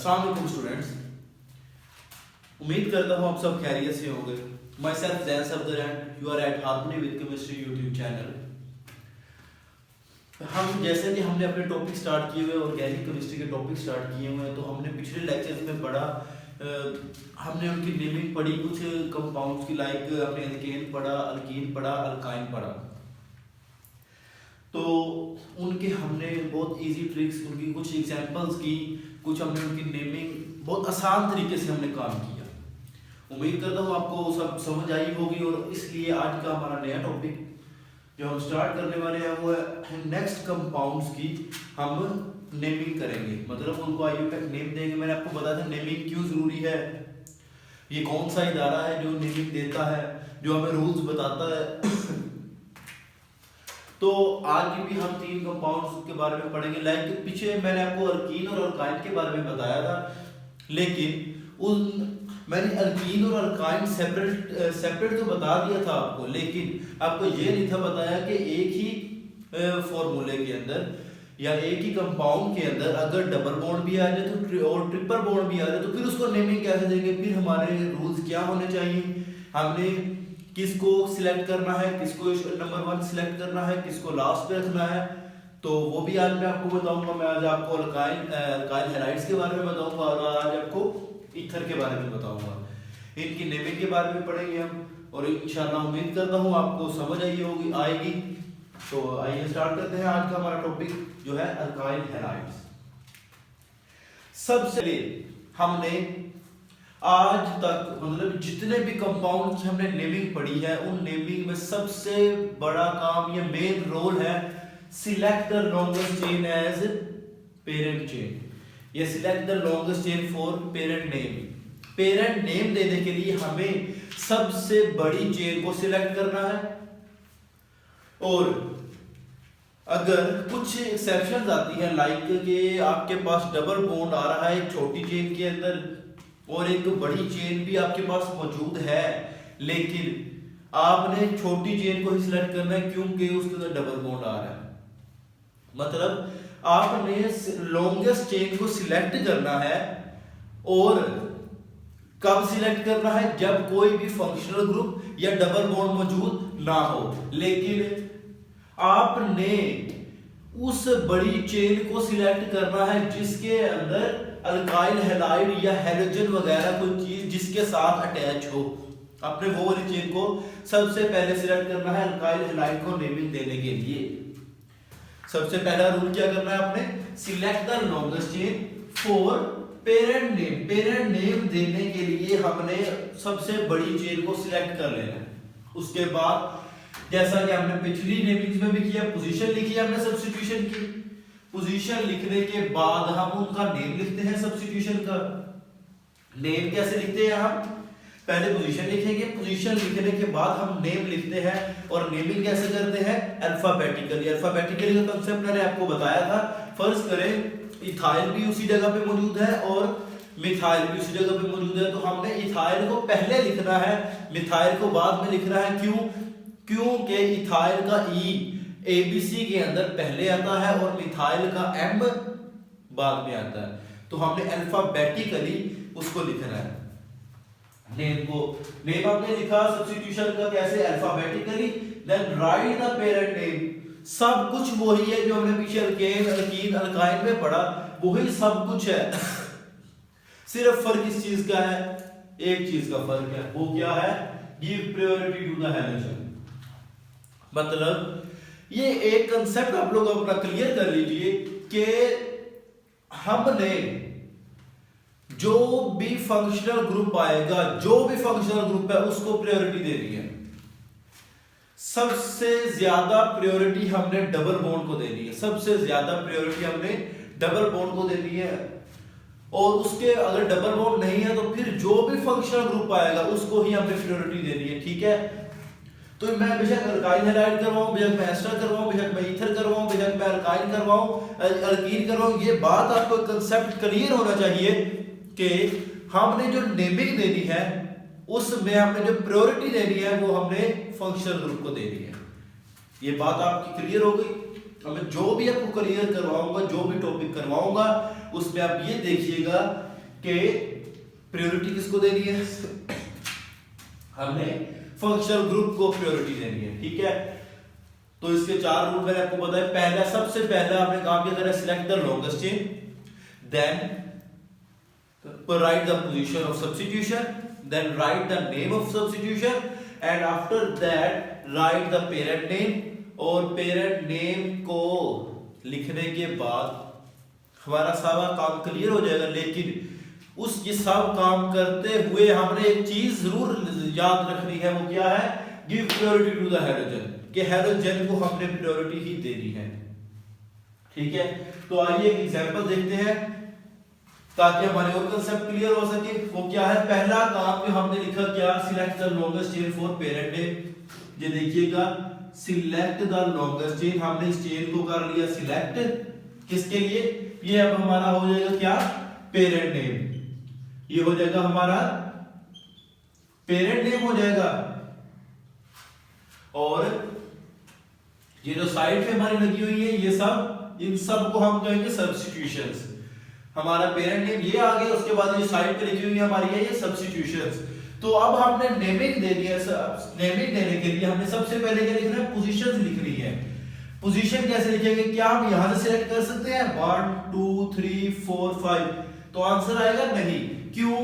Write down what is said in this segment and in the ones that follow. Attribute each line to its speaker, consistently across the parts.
Speaker 1: अस्सलाम वालेकुम स्टूडेंट्स, उम्मीद करता हूँ आप सब खैरियत से होंगे। Myself Zain Safdar and you are at harmony with chemistry YouTube channel. हम जैसे कि हमने अपने टॉपिक स्टार्ट किए हुए ऑर्गेनिक केमिस्ट्री के टॉपिक स्टार्ट किए हुए हैं, तो हमने पिछले लेक्चर्स में पढ़ा, हमने उनकी नेमिंग पढ़ी, कुछ कंपाउंड्स की, लाइक हमने एल्केन पढ़ा, अल्कीन पढ़ा, अल्काइन पढ़ा। तो उनके हमने बहुत इजी ट्रिक्स, उनकी कुछ एग्जांपल्स की, कुछ हमने उनकी नेमिंग बहुत आसान तरीके से हमने काम किया। उम्मीद करता हूँ आपको सब समझ आई होगी, और इसलिए आज का हमारा नया टॉपिक जो हम स्टार्ट करने वाले हैं वो है नेक्स्ट कंपाउंड्स की हम नेमिंग करेंगे, मतलब उनको आईयूपैक नेम देंगे। मैंने आपको बताया था नेमिंग क्यों जरूरी है, ये कौन सा इदारा है जो नेमिंग देता है, जो हमें रूल्स बताता है। तो आज भी हम 3 कंपाउंड्स के बारे में पढ़ेंगे। लाइक पीछे मैंने आपको अल्कीन और अल्काइन के बारे में बताया था, लेकिन मैंने अल्कीन और अल्काइन सेपरेट तो बता दिया था आपको, लेकिन आपको ये नहीं था बताया कि एक ही फॉर्मूले के अंदर या एक ही कंपाउंड के अंदर अगर डबल बॉन्ड भी आ जाए तो और ट्रिपल बॉन्ड भी आ जाए तो फिर उसको नेमिंग कैसे देंगे, फिर हमारे रूल्स क्या होने चाहिए, हमने किसको सिलेक्ट करना है, किसको नंबर 1 सिलेक्ट करना है, किसको लास्ट पे रखना है, तो वो भी आज मैं आपको बताऊंगा। मैं आज आपको अल्काइल हैलाइड्स के बारे में बताऊंगा और आज आपको ईथर के बारे में बताऊंगा। इनकी नेमिंग के बारे में पढ़ेंगे हम, और इंशाल्लाह उम्मीद करता हूँ आपको समझ आएगी। तो आइए स्टार्ट करते हैं आज का हमारा टॉपिक जो है अल्काइल हैलाइड्स। सबसे पहले हमने आज तक मतलब जितने भी कंपाउंड की हमने नेमिंग पढ़ी है, उन नेमिंग में सबसे बड़ा काम या मेन रोल है select the longest chain as parent chain, या select the longest chain for parent name. Parent name देने के लिए हमें सबसे बड़ी चेन को सिलेक्ट करना है, और अगर कुछ एक्सेप्शंस आती हैं, लाइक कि आपके पास डबल बॉन्ड आ रहा है एक छोटी चेन के अंदर और एक बड़ी चेन भी आपके पास मौजूद है, लेकिन आपने छोटी चेन को ही सिलेक्ट करना है क्योंकि उसके अंदर डबल बॉन्ड आ रहा है। मतलब आपने लॉन्गेस्ट चेन को सिलेक्ट करना है, और कब सिलेक्ट करना है, जब कोई भी फंक्शनल ग्रुप या डबल बॉन्ड मौजूद ना हो। लेकिन आपने उस बड़ी चेन को सिलेक्ट करना है जिसके अंदर अल्काइल हैलाइड या हैलोजन वगैरह कोई चीज जिसके साथ अटैच हो। आपने वो वाली चेन को सबसे पहले सिलेक्ट करना है अल्काइल हैलाइड को नेमिंग देने के लिए। सबसे पहला रूल क्या करना है आपने, select the longest chain for parent name. Parent name देने के लिए हमने सबसे बड़ी चेन को सिलेक्ट कर लेना है। उसके बाद जैसा कि हमने पिछली नेमिंग्स में भी किया, पोजीशन लिखी हमने सब्स्टिट्यूशन की। पोजीशन लिखने के बाद हम उनका नेम लिखते हैं। सब्स्टिट्यूशन का नेम कैसे लिखते हैं, हम पहले पोजीशन लिखेंगे, पोजीशन लिखने के बाद हम नेम लिखते हैं, और नेमिंग कैसे करते हैं, अल्फाबेटिकली। अल्फाबेटिकली का कांसेप्ट मैंने आपको बताया था। फर्ज करें इथाइल भी उसी जगह पे मौजूद है और मिथाइल भी उसी जगह पे मौजूद है, तो हमने इथाइल को पहले लिखना है, मिथाइल को बाद में लिखना है। क्योंकि इथाइल का ई ABC के अंदर पहले आता है और मिथाइल का M बाद में आता है, तो हमने अल्फाबेटिकली उसको लिखना है। नेम आपने लिखा सब्स्टिट्यूशन का कैसे, alphabetically, then write the parent name. सब कुछ वही है जो हमने पीछे अल्केन, अल्कीन, अल्काइन में पढ़ा, वही सब कुछ है। सिर्फ फर्क इस चीज का है, एक चीज का फर्क है, वो क्या है, give priority to the halogen. मतलब ये एक कंसेप्ट आप लोग अपना क्लियर कर लीजिए कि हमने जो भी फंक्शनल ग्रुप आएगा, जो भी फंक्शनल ग्रुप है उसको प्रायोरिटी देनी है। सबसे ज्यादा प्रायोरिटी हमने डबल बॉन्ड को देनी है, सबसे ज्यादा प्रायोरिटी हमने डबल बॉन्ड को देनी है। और उसके अगर डबल बॉन्ड नहीं है तो फिर जो भी फंक्शनल ग्रुप आएगा उसको ही हमने प्रायोरिटी देनी है, ठीक है। तो मैं बेशक अल्काइल हैलाइड करवाऊं, बेशक मैं एस्टर करवाऊं, बेशक मैं ईथर करवाऊं, बेशक मैं अल्काइन करवाऊं, अल्कीन करवाऊं, ये बात आपको कंसेप्ट क्लियर होना चाहिए कि हमने जो नेमिंग देनी है उसमें हमने जो प्रायोरिटी देनी है वो हमने फंक्शनल ग्रुप को देनी है। ये बात आपकी क्लियर हो गई। अब मैं जो भी आपको क्लियर करवाऊंगा, जो भी टॉपिक करवाऊंगा, उसमें आप ये देखिएगा कि प्रायोरिटी किसको देनी है, हमने फंक्शनल ग्रुप को प्रायोरिटी देनी है, ठीक है। तो इसके 4 रूल मैंने आपको बताया। पहला, सबसे पहला हमने काम किया था select the longest chain, then write the position of substitution, then write the name of substitution, and after that write the parent name। और parent name को लिखने के बाद हमारा सारा काम क्लियर हो जाएगा। लेकिन उस ये सब काम करते हुए हमने एक चीज जरूर याद रखनी है, वो क्या है, give priority to the halogen, कि हैलोजन को हमने प्रायोरिटी ही देनी है, ठीक है। तो आइए एक एग्जांपल देखते हैं ताकि हमारे और कंसेप्ट क्लियर हो सके। वो क्या है, पहला काम जो हमने लिखा क्या, select the longest chain for parent name. ये देखिएगा, सिलेक्ट द लॉन्गेस्ट चेन, हमने इस चेन को कर लिया सिलेक्ट, किसके लिए, ये अब हमारा हो जाएगा क्या, पेरेंट नेम। ये हो जाएगा हमारा पेरेंट नेम हो जाएगा। और ये जो साइड पे हमारी लगी हुई है, ये सब, इन सब को हम कहेंगे सब्स्टिट्यूशंस। हमारा पेरेंट नेम ये आ गया, उसके बाद ये साइड पे लिखी हुई है हमारी है ये सब्स्टिट्यूशंस। तो अब हमने नेमिंग देनी है। नेमिंग देने के लिए हमने सबसे पहले क्या लिखना है, पोजीशंस लिखनी है। पोजीशन कैसे लिखेंगे, क्या हम यहां से सिलेक्ट कर सकते हैं 1 2 3 4 5? तो आंसर आएगा नहीं। क्यों?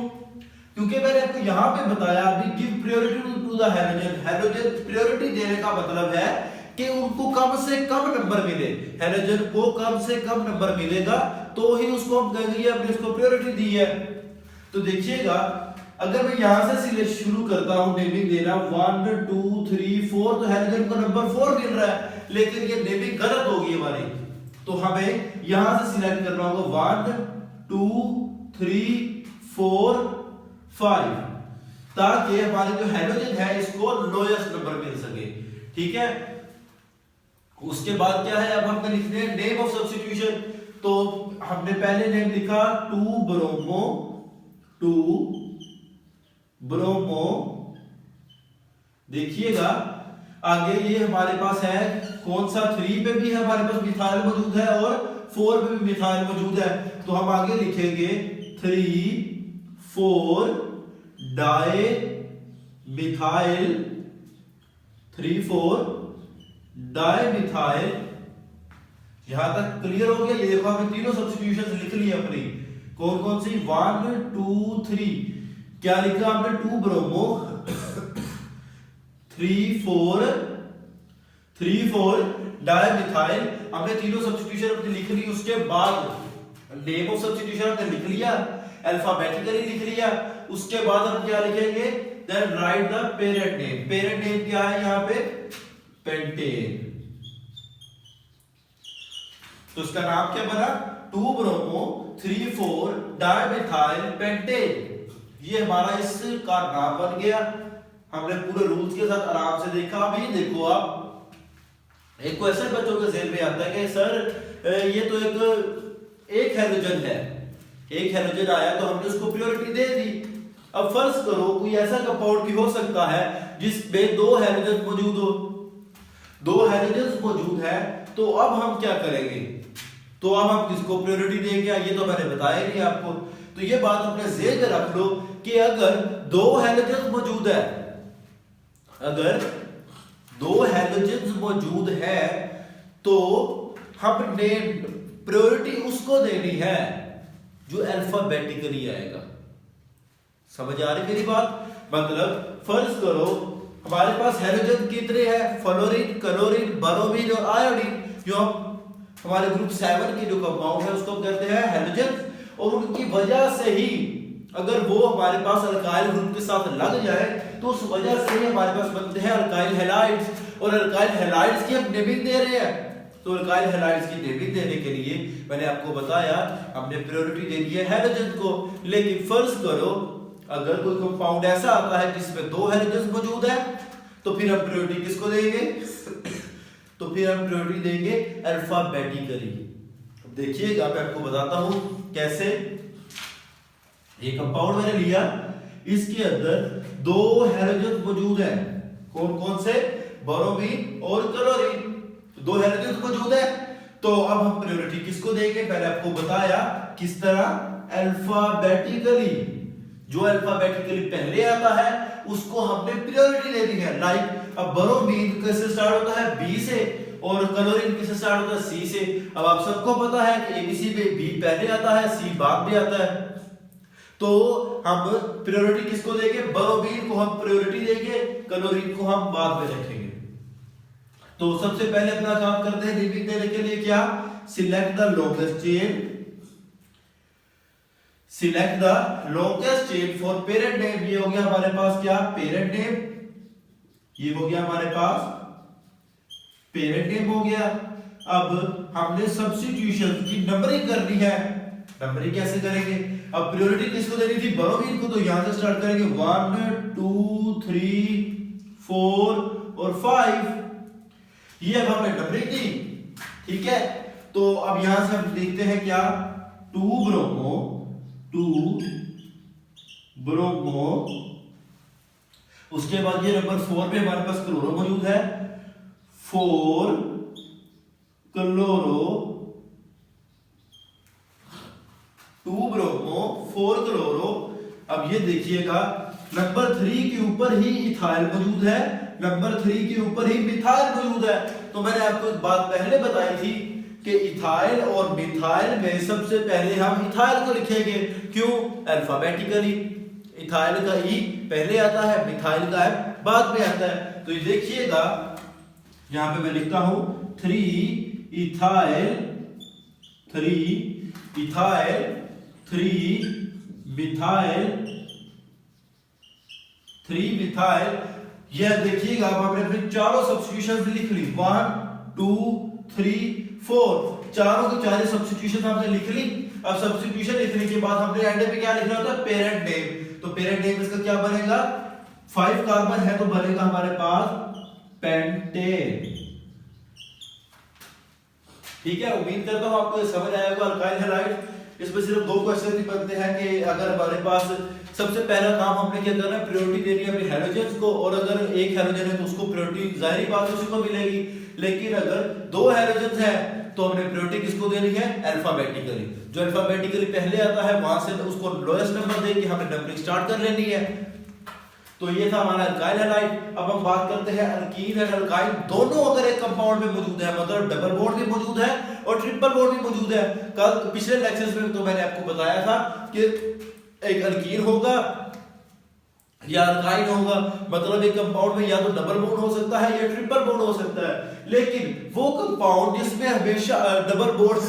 Speaker 1: क्योंकि मैंने आपको यहां पे बताया अभी, give priority to the halogen. Halogen priority देने का मतलब है कि उनको कम से कम नंबर मिले, हैलोजन को कम से कम नंबर मिलेगा तो ही उसको हम कहेंगे ये हमने उसको प्रायोरिटी दी है। तो देखिएगा, अगर मैं यहां से सिलेक्ट शुरू करता हूं नेमिंग देना 1 2 3 4, तो हैलोजन को नंबर 4 मिल रहा है, लेकिन ये नेमिंग गलत होगी हमारी। तो हमें यहां से सिलेक्ट करना होगा 1 2 3 4 5, ताकि हमारे जो हैलोजन है इसको लोएस्ट नंबर मिल सके, ठीक है। उसके बाद क्या है, अब हमने लिखने हैं नेम ऑफ सब्स्टिट्यूशन। तो हमने पहले नेम लिखा 2 ब्रोमो। देखिएगा आगे ये हमारे पास है कौन सा, 3 पे भी हमारे पास मिथाइल मौजूद है और 4 पे भी मिथाइल मौजूद है। तो हम आगे लिखेंगे 3 4 डाई मिथाइल, 3 4 डाई मिथाइल। यहां तक क्लियर हो गया। ये देखो हमने तीनों सब्स्टिट्यूशंस लिख ली अपनी, कौन कौन सी, 1 2 3। क्या लिखा हमने, 2 ब्रोमो 3 4 डाई मिथाइल। हमने तीनों सब्स्टिट्यूशन अपनी लिख ली। उसके बाद नेम ऑफ सब्स्टिट्यूशन हमने लिख लिया, अल्फाबेटिकली लिख लिया। उसके बाद हम क्या लिखेंगे, then write the parent name. Parent name क्या है यहाँ पे, पेंटेन। तो उसका नाम क्या बना, 2 ब्रोमो 3 4 डाइमिथाइल पेंटेन। ये हमारा इसका नाम बन गया। हमने पूरे रूल्स के साथ आराम से देखा। अब ये देखो, आप एक क्वेश्चन बच्चों के ज़हन में आता है कि सर ये तो एक हैलोजन है, एक हैलोजन आया तो हमने उसको प्रायोरिटी दे दी। अब फर्ज करो कोई ऐसा कंपाउंड भी हो सकता है जिसमें 2 हैलोजन मौजूद हो, 2 हैलोजन मौजूद है, तो अब हम क्या करेंगे, तो अब हम किसको प्रायोरिटी देंगे, ये तो मैंने बताया नहीं आपको। तो ये बात अपने ज़हन में रख लो कि अगर 2 हैलोजन मौजूद है, अगर 2 हैलोजन मौजूद है तो हमने प्रायोरिटी उसको देनी है जो अल्फाबेटिकली आएगा। समझ आ रही मेरी बात? मतलब फर्ज करो हमारे पास हैलोजन कितने हैं, फ्लोरीन, क्लोरीन, ब्रोमीन और आयोडीन। जो हम हमारे ग्रुप 7 के जो कंपाउंड है उसको कहते हैं हैलोजन। और उनकी वजह से ही अगर वो हमारे पास अल्काइल ग्रुप के साथ लग जाए तो उस वजह से ही हमारे पास बनते हैं अल्काइल हैलाइड्स। और अल्काइल हैलाइड्स की हम नेमिंग दे रहे हैं। तो अल्काइल हैलाइड्स की नेमिंग देने के लिए मैंने आपको बताया हमने प्रायोरिटी दे दी है हैलोजन को। लेकिन फर्ज करो अगर कोई कंपाउंड ऐसा आता है जिसमें 2 हैलोजन मौजूद है तो फिर हम प्रायोरिटी किसको देंगे तो फिर हम प्रायोरिटी देंगे अल्फाबेटिकली। देखिएगा मैं आपको बताता हूं कैसे। ये कंपाउंड मैंने लिया, इसके अंदर 2 हैलोजन मौजूद है। कौन कौन से, ब्रोमीन और क्लोरीन। 2 हैलोजन मौजूद है। तो तो अब हम प्रायोरिटी किसको देंगे, पहले आपको बताया किस तरह, अल्फाबेटिकली। जो अल्फाबेटिकली पहले आता है उसको हमने प्रायोरिटी देनी है। लाइक अब ब्रोमीन किससे स्टार्ट होता है, बी से, और क्लोरीन किससे स्टार्ट होता है, सी से। अब आप सबको पता है कि एबीसी पे बी पहले आता है, सी बाद में आता है, तो हम प्रायोरिटी किसको देंगे, ब्रोमीन को हम प्रायोरिटी देंगे, क्लोरीन को हम बाद में रखेंगे। तो सबसे पहले अपना काम करते हैं नेमिंग देने के लिए, क्या, select the longest chain, select the longest chain for parent name. ये हो गया हमारे पास क्या, पेरेंट नेम, ये हो गया हमारे पास पेरेंट नेम हो गया। अब हमने सब्स्टिट्यूशन की नंबरिंग करनी है, नंबरिंग कैसे करेंगे, अब प्रायोरिटी किसको देनी थी, ब्रोमीन को, तो यहां से स्टार्ट करेंगे 1 2 3 4 और 5, ये अब हमने नंबरिंग दी, ठीक है। तो अब यहां से हम देखते हैं क्या, 2 ब्रोमो, उसके बाद ये नंबर 4 पे हमारे पास क्लोरो मौजूद है, 4 क्लोरो, 2 ब्रोमो 4 क्लोरो। अब ये देखिएगा नंबर 3 के ऊपर ही इथाइल मौजूद है, नंबर 3 के ऊपर ही मिथाइल मौजूद है। तो मैंने आपको एक बात पहले बताई थी कि इथाइल और मिथाइल में सबसे पहले हम इथाइल को लिखेंगे, क्यों, अल्फाबेटिकली, इथाइल का ई पहले आता है, मिथाइल का एम बाद में आता है। तो ये देखिएगा यहां पे मैं लिखता हूं 3 इथाइल 3 मिथाइल। यह देखिएगा अब हमने अपने चारों सब्स्टिट्यूशंस लिख ली, 1 2 3 4, चारों की चारों सब्स्टिट्यूशन हमने लिख ली। अब सब्स्टिट्यूशन लिखने के बाद हमने एंड पे क्या लिखना होता है, पेरेंट नेम। तो पेरेंट नेम इसका क्या बनेगा, 5 कार्बन है तो बनेगा हमारे पास पेंटेन, ठीक है। उम्मीद करता हूं आपको समझ आया होगा। अल्काइल हैलाइड, इसमें सिर्फ 2 क्वेश्चन ही बनते हैं कि अगर हमारे पास सबसे पहला काम हमने क्या करना है, प्रायोरिटी देनी है अपने हैलोजेंस को, और अगर एक हैलोजन है तो उसको प्रायोरिटी जाहिर बात है उसी को मिलेगी। लेकिन अगर 2 हैलोजेंस है तो हमने प्रायोरिटी किसको देनी है, अल्फाबेटिकली। जो अल्फाबेटिकली पहले आता है वहां से उसको लोएस्ट नंबर देके हमें नंबरिंग स्टार्ट कर लेनी है। तो ये था हमारा अल्काइल हैलाइड। अब हम बात करते हैं अल्कीन और अल्काइल दोनों अगर एक कंपाउंड में मौजूद है, मतलब डबल बॉन्ड भी मौजूद है और ट्रिपल बॉन्ड भी मौजूद है। कल पिछले लेक्चर्स में तो मैंने आपको बताया था कि एक अल्कीन होगा या अल्काइन होगा, मतलब एक कंपाउंड में या तो डबल बॉन्ड हो सकता है या ट्रिपल बॉन्ड हो सकता है। लेकिन वो कंपाउंड जिसमें हमेशा डबल बॉन्ड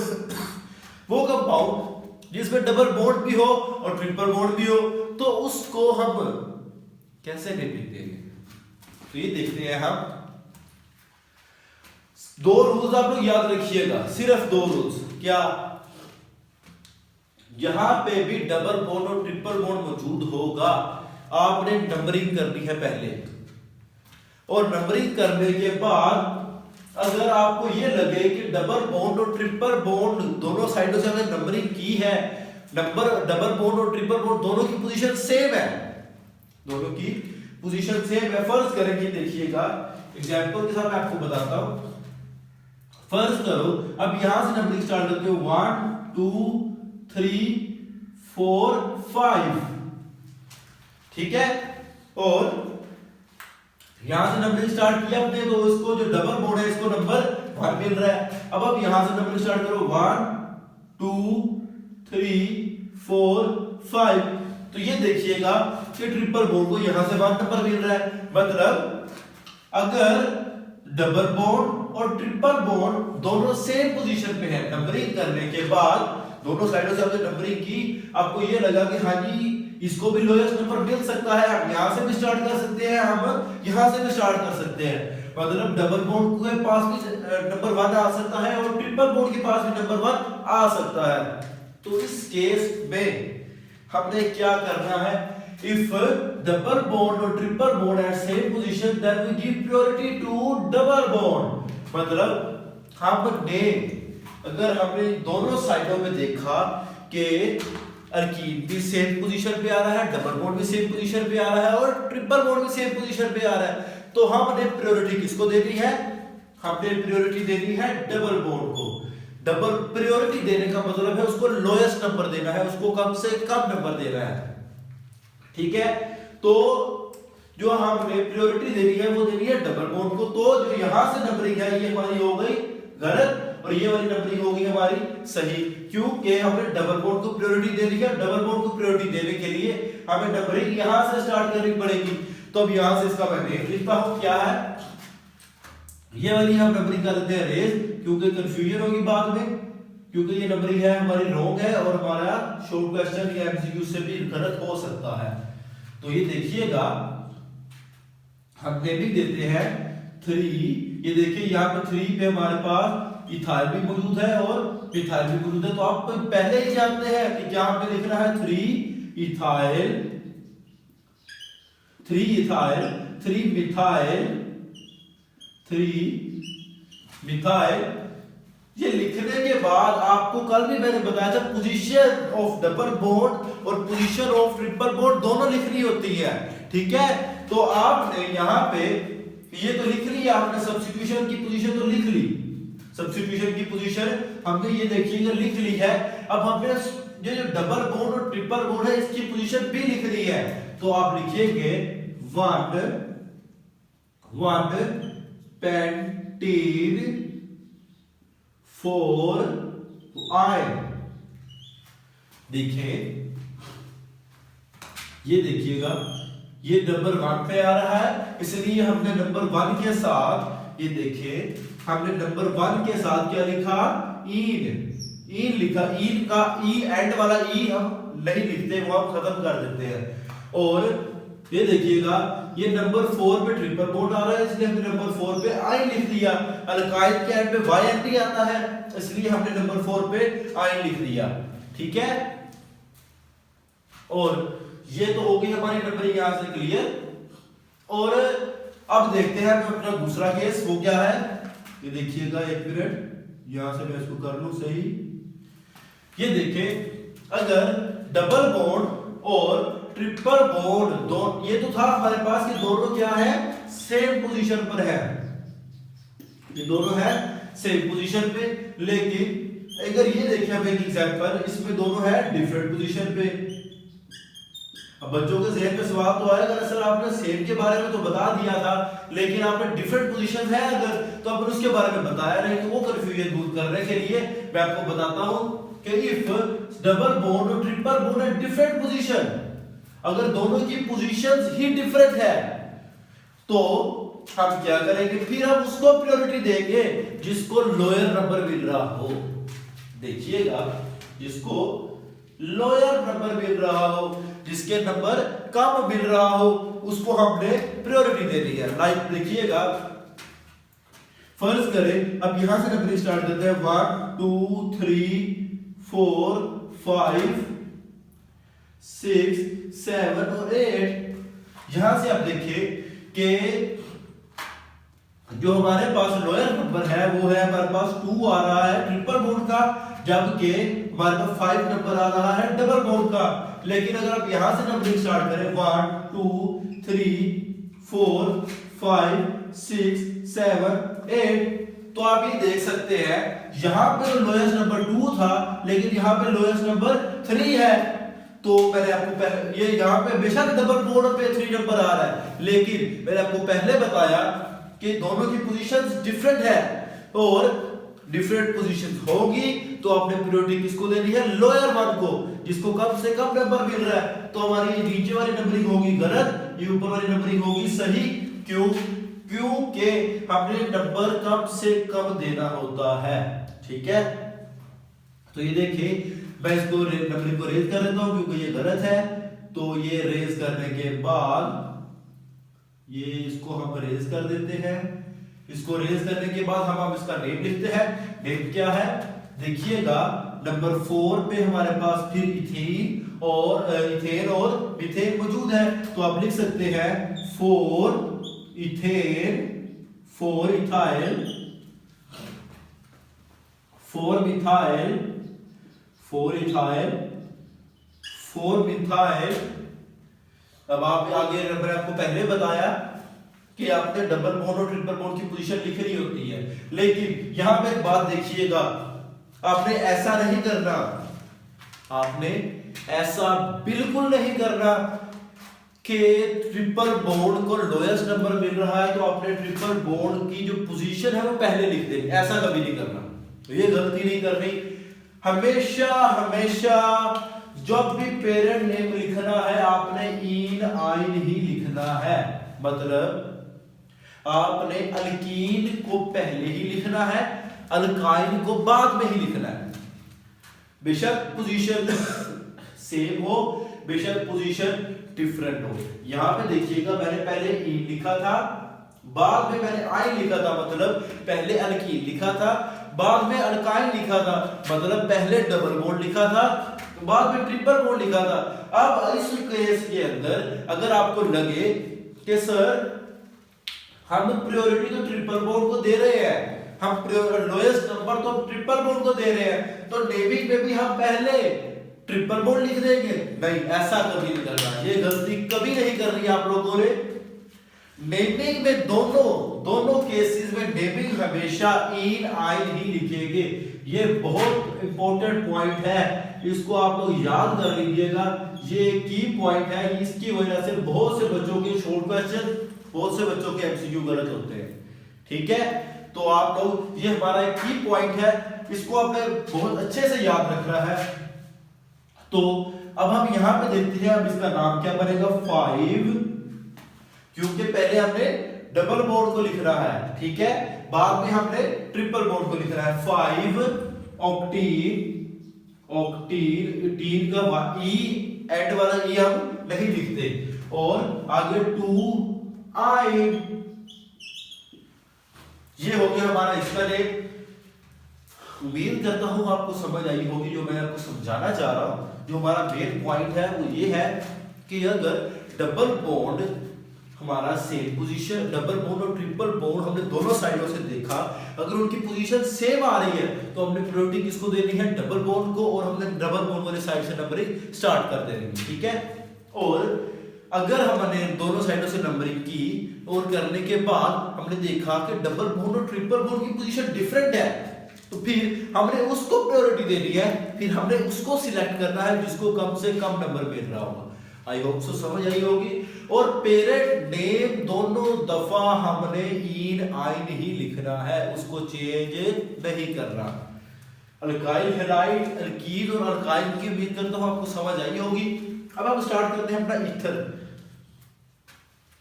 Speaker 1: वो कंपाउंड जिसमें डबल बॉन्ड भी हो और ट्रिपल बॉन्ड भी हो, तो उसको हम कैसे नेमिंग देंगे, तो ये देखते हैं हम। 2 रूल्स आप लोग याद रखिएगा, सिर्फ 2 रूल्स। क्या, यहां पे भी डबल बॉन्ड और ट्रिपल बॉन्ड मौजूद होगा, आपने नंबरिंग करनी है पहले, और नंबरिंग करने के बाद अगर आपको ये लगे कि डबल बॉन्ड और ट्रिपल बॉन्ड दोनों साइडों से अगर नंबरिंग की है, नंबर डबल बॉन्ड और ट्रिपल बॉन्ड दोनों की पोजीशन सेम है, दोनों की पोजीशन सेम है। फर्ज करें कि देखिएगा एग्जांपल के साथ मैं आपको बताता हूं। फर्ज करो अब यहां से नंबरिंग स्टार्ट करते हो 1 2 3 4 5, ठीक है, और यहां से नंबरिंग स्टार्ट किया अपने, तो इसको जो डबल बॉन्ड है इसको नंबर 1 मिल रहा है। अब यहां से नंबरिंग स्टार्ट करो 1 2 3 4 5, तो ये देखिएगा कि ट्रिपल बॉन्ड को यहां से 1 नंबर मिल रहा है। मतलब अगर डबल बॉन्ड और ट्रिपल बॉन्ड दोनों सेम पोजीशन पे है, नंबरिंग करने के बाद दोनों साइडों से आपने नंबरिंग की, आपको ये लगा कि हाँ जी इसको भी लोएस्ट नंबर मिल सकता है, हम यहां से भी स्टार्ट कर सकते हैं, हम यहां से भी स्टार्ट कर सकते हैं। मतलब डबल बॉन्ड के पास भी नंबर 1 आ सकता है और ट्रिपल बॉन्ड के पास भी नंबर 1 आ सकता है। तो इस केस में हमने क्या करना है, इफ डबल बॉन्ड और triple bond at same position then we give priority to double bond. मतलब हमने अगर हमने दोनों साइडों में देखा कि अल्कीन भी सेम पोजीशन पे आ रहा है, डबल बॉन्ड भी सेम पोजीशन पे आ रहा है और ट्रिपल बॉन्ड भी सेम पोजीशन पे आ रहा है, तो हमने प्रायोरिटी किसको देनी है, हमने प्रायोरिटी देनी है डबल बॉन्ड को। देने का मतलब है उसको लोएस्ट नंबर देना है, उसको कम से कम नंबर देना है। ठीक है, तो जो हमने प्रायोरिटी देनी है वो देनी है डबल बॉन्ड को। तो जो यहां से नंबरिंग है ये हमारी हो गई गलत और ये वाली नंबरिंग होगी हमारी सही, क्योंकि हमने डबल बॉन्ड को प्रायोरिटी दे दी है। डबल बॉन्ड को प्रायोरिटी देने के लिए हमें नंबरिंग यहां से स्टार्ट करनी पड़ेगी। तो अब यहां से इसका मैं नेम लिखता हूं, क्या है ये वाली हम नंबरिंग कर देते हैं रेज, क्योंकि कंफ्यूजन होगी बाद में, क्योंकि ये नंबरिंग है हमारी रॉन्ग है और हमारा शॉर्ट क्वेश्चन या एमसीक्यू से भी गलत हो सकता है। तो ये देखिएगा हम नेमिंग देते हैं 3, ये देखिए यहाँ पे 3 पे हमारे पास इथाइल भी मौजूद है और मिथाइल भी मौजूद है। तो आप पहले ही जानते हैं कि क्या हमें लिखना है 3 इथाइल 3 मिथाइल। ये लिखने के बाद आपको कल भी मैंने बताया था पोजीशन ऑफ डबल बॉन्ड और पोजीशन ऑफ ट्रिपल बॉन्ड दोनों लिखनी होती है। ठीक है, तो आपने यहाँ पे ये तो लिख ली, आपने सब्स्टिट्यूशन की पोजीशन तो लिख ली, सब्स्टिट्यूशन की पोजीशन हमने ये देखिएगा लिख ली है। अब हमने ये जो डबल बॉन्ड और ट्रिपल बॉन्ड है इसकी पोजीशन भी लिख ली है। तो आप लिखिएगे 1 पेंटीन 4 आयन। देखिए ये देखिएगा ये नंबर 1 पे आ रहा है, इसलिए हमने नंबर 1 के साथ ये देखिए हमने नंबर 1 के साथ क्या लिखा इन लिखा। इन का ई एंड वाला ई हम नहीं लिखते, वो हम खत्म कर देते हैं। और ये देखिएगा ये नंबर 4 पे ट्रिपल बॉन्ड आ रहा है, इसलिए हमने नंबर 4 पे आयन लिख दिया। अल्काइल के एंड पे वाई एंटी आता है, इसलिए हमने नंबर 4 पे आयन लिख दिया। ठीक है, और ये तो हो गई हमारी नंबरिंग यहां से क्लियर। और अब देखते हैं अपना दूसरा केस, वो क्या है ये देखिएगा, एक मिनट यहां से मैं इसको कर लूं सही। ये देखिए अगर डबल बॉन्ड और ट्रिपल बॉन्ड दो, ये तो था हमारे पास कि दोनों क्या है सेम पोजीशन पर है, ये दोनों है सेम पोजीशन पे। लेकिन अगर ये देखिए हम एक एग्जांपल, इसमें दोनों है डिफरेंट पोजीशन पे। अब बच्चों के जहन में सवाल तो आएगा सर आपने सेम के बारे में तो बता दिया था, लेकिन आपने डिफरेंट पोजीशन है अगर तो आपने उसके बारे में बताया नहीं। तो वो कंफ्यूजन दूर करने के लिए मैं आपको बताता हूं कि इफ डबल बॉन्ड और ट्रिपल बॉन्ड है डिफरेंट पोजीशन, अगर दोनों की पोजीशंस ही डिफरेंट है तो हम क्या करेंगे, फिर हम उसको प्रायोरिटी देंगे जिसको लोअर नंबर मिल रहा हो। देखिएगा जिसको लोअर नंबर मिल रहा हो, जिसके नंबर कम मिल रहा हो, उसको हमने प्रायोरिटी देनी है। लाइक देखिएगा फर्ज करें अब यहां से नंबर स्टार्ट करते हैं 1 2 3 4 5 6 7 और 8। यहां से आप देखिए कि जो हमारे पास लोअर नंबर है वो है हमारे पास 2 आ रहा है ट्रिपल बॉन्ड का, जबकि हमारे पास 5 नंबर आ रहा है डबल बॉन्ड का। लेकिन अगर आप यहां से नंबरिंग स्टार्ट करें 1 2 3 4 5 6 7 8, तो आप ये देख सकते हैं यहां पे तो लोएस्ट नंबर 2 था, लेकिन यहां पे लोएस्ट नंबर 3 है। तो मैंने आपको ये यहां पे बेशक डबल बॉन्ड पे 3 नंबर आ रहा है, लेकिन मैंने आपको पहले बताया कि दोनों की पोजीशंस डिफरेंट है, और डिफरेंट पोजीशंस होगी तो आपने प्रायोरिटी किसको देनी है, लोअर वन को, जिसको कम से कम नंबर मिल रहा है। तो हमारी नीचे वाली नंबरिंग होगी गलत, ये ऊपर वाली नंबरिंग होगी सही। क्यों? क्योंकि हमने नंबर कम से कम देना होता है। ठीक है, तो ये देखिए मैं इसको नंबरिंग को रेज कर देता हूं क्योंकि ये गलत है। तो ये रेज करने के बाद ये इसको हम रेज कर देते हैं। इसको रेज करने के बाद हम इसका नेम लिखते हैं। नेम क्या है देखिएगा, नंबर 4 पे हमारे पास फिर इथेन और मीथेन मौजूद है, तो आप लिख सकते हैं 4 ethane 4 ethyl 4 methyl 4 ethyl 4 methyl. अब आप आगे मैंने आपको पहले बताया कि आपने डबल बॉन्ड और ट्रिपल बॉन्ड की पोजीशन लिखनी होती है, लेकिन यहां पे एक बात देखिएगा, आपने ऐसा नहीं करना, आपने ऐसा बिल्कुल नहीं करना कि ट्रिपल बॉन्ड को लोएस्ट नंबर मिल रहा है तो आपने ट्रिपल बॉन्ड की जो पोजीशन है वो पहले लिख देनी, ऐसा कभी नहीं करना। तो ये गलती नहीं करनी। हमेशा हमेशा जब भी पेरेंट नेम लिखना है आपने इन आइन ही लिखना है, मतलब आपने अल्कीन को पहले ही लिखना है, अल्काइन को बाद में ही लिखना है। बेशक पोजीशन सेम हो, बेशक पोजीशन डिफरेंट हो। यहां पे देखिएगा मैंने पहले इन लिखा था, बाद में मैंने आइन लिखा था, मतलब पहले अल्कीन लिखा था, बाद में अल्काइन लिखा था, मतलब पहले डबल बॉन्ड लिखा था, बाद में ट्रिपल बॉन्ड लिखा था। अब इस केस के अंदर अगर आपको लगे कि सर हम प्रायोरिटी तो ट्रिपल बॉन्ड को दे रहे हैं, हम लोएस्ट नंबर तो ट्रिपल बॉन्ड को दे रहे हैं, तो नेमिंग में भी हम पहले ट्रिपल बॉन्ड लिख देंगे, नहीं, ऐसा कभी नहीं करना। ये गलती कभी नहीं करनी आप लोगों ने। नेमिंग में दोनों केसेस में नेमिंग हमेशा इन आइन ही लिखेंगे। ये बहुत इंपॉर्टेंट पॉइंट है, इसको आप लोग याद कर लीजिएगा। ये की पॉइंट है, इसकी वजह से बहुत से बच्चों के शॉर्ट क्वेश्चन, बहुत से बच्चों के एमसीक्यू गलत होते हैं। ठीक है, तो आप लोग, ये हमारा एक की पॉइंट है, इसको आपने बहुत अच्छे से याद रखना है। तो अब हम यहां पे देखते हैं, अब इसका नाम क्या बनेगा, 5, क्योंकि पहले हमने डबल बॉन्ड को लिख रहा है, ठीक है, बाद में हमने ट्रिपल बॉन्ड को लिख रहा है। 5 ऑक्टीन, टीन का ई एंड वाला ई हम नहीं लिखते, और आगे 2 आइन, ये हो गया हमारा इसका नेम। उम्मीद करता हूं आपको समझ आई होगी जो मैं आपको समझाना चाह रहा हूं। जो हमारा मेन पॉइंट है वो ये है कि अगर डबल बॉन्ड हमारा सेम पोजीशन, डबल बॉन्ड और ट्रिपल बॉन्ड हमने दोनों साइडों से देखा, अगर उनकी पोजीशन सेम आ रही है तो हमने प्रायोरिटी किसको देनी है, डबल बॉन्ड को, और हमने डबल बॉन्ड वाली साइड से नंबरिंग स्टार्ट कर देनी है। ठीक है, और अगर हमने दोनों साइडों से नंबरिंग की और करने के बाद हमने देखा कि डबल बॉन्ड और ट्रिपल बॉन्ड की पोजीशन डिफरेंट है, तो फिर हमने उसको प्रायोरिटी देनी है, फिर हमने उसको सिलेक्ट करना है जिसको कम से कम नंबर मिल रहा होगा। आई होप सो समझ आई होगी। और पेरेंट नेम दोनों दफा हमने इन आइन ही लिखना है, उसको चेंज नहीं करना। अल्काइल हैलाइड, अल्कीन और अल्काइन की उम्मीद करता हूं आपको समझ आई होगी। अब हम स्टार्ट करते हैं अपना ईथर।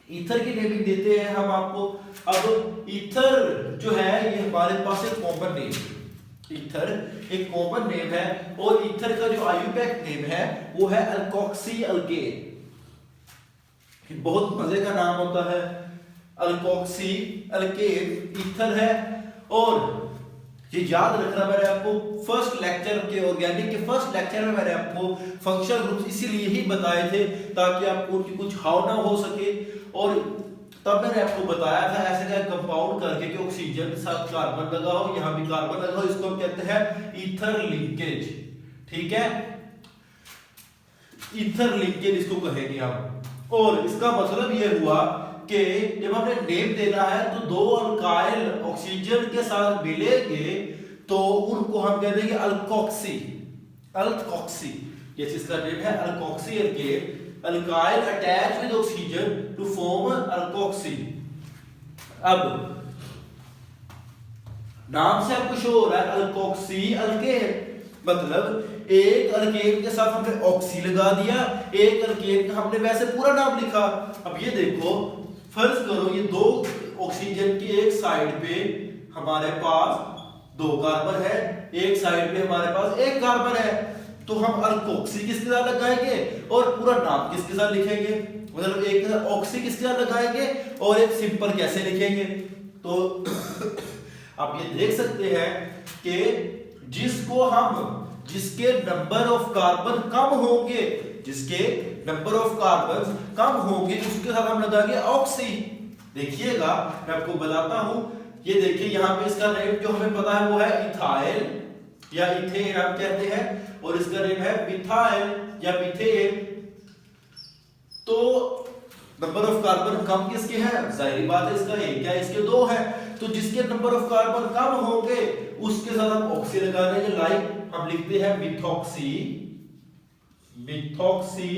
Speaker 1: ईथर की नेमिंग देते हैं हम आपको। अब ईथर जो है ये हमारे पास एक कॉमन नेम है, ईथर एक कॉमन नेम है, और ईथर का जो आयुपैक नेम है वो है अल्कोक्सी अल्केन। बहुत मजे का नाम होता है, अल्कोक्सी अल्केन ईथर है। और ये याद रखना, मैंने आपको फर्स्ट लेक्चर के ऑर्गेनिक के फर्स्ट लेक्चर में मैंने आपको फंक्शनल ग्रुप्स इसीलिए ही बताए थे ताकि आपको उनकी कुछ हाव ना हो सके। और तब मैंने आपको बताया था ऐसे क्या कंपाउंड करके कि ऑक्सीजन के साथ कार्बन लगा हो, यहां भी कार्बन लगा हो, इसको हम कहते हैं ईथर लिंकेज। ठीक है, ईथर लिंकेज इसको कहेंगे हम। और इसका मतलब यह हुआ कि जब हमने नेम देना है तो दो अल्काइल ऑक्सीजन के साथ मिलेंगे तो उनको हम कह देंगे अल्कोक्सी, अल्कोक्सी। जैसे इसका नेम है alkoxy alkane, alkyl attach with oxygen to form alkoxy. अब नाम से आपको शो हो रहा है अल्कोक्सी अल्केन, मतलब एक अल्केन के साथ हमने ऑक्सी लगा दिया, एक अल्केन का हमने वैसे पूरा नाम लिखा। अब ये देखो, फर्ज करो ये दो ऑक्सीजन की एक साइड पे हमारे पास 2 कार्बन है, एक साइड पे हमारे पास 1 कार्बन है, तो हम अल्कोक्सी किसके साथ लगाएंगे और पूरा नाम किसके साथ लिखेंगे, मतलब एक ऑक्सी किसके साथ लगाएंगे और एक सिंपल कैसे लिखेंगे। तो आप ये देख सकते हैं कि जिसको हम, जिसके नंबर ऑफ कार्बन कम होंगे, जिसके नंबर ऑफ कार्बन कम होंगे उसके साथ हम लगाएंगे ऑक्सी। देखिएगा मैं आपको बताता हूं, ये देखिए यहां पे इसका नेम जो हमें पता है वो है इथाइल या इथेन हम कहते हैं, और इसका नेम है मिथाइल या मिथेन। तो नंबर ऑफ कार्बन कम किसके हैं, जाहिर बात है इसका 1 है, इसके 2 है, तो जिसके नंबर ऑफ कार्बन कम होंगे उसके साथ हम ऑक्सी लगा देंगे। लाइक हम लिखते हैं methoxy, methoxy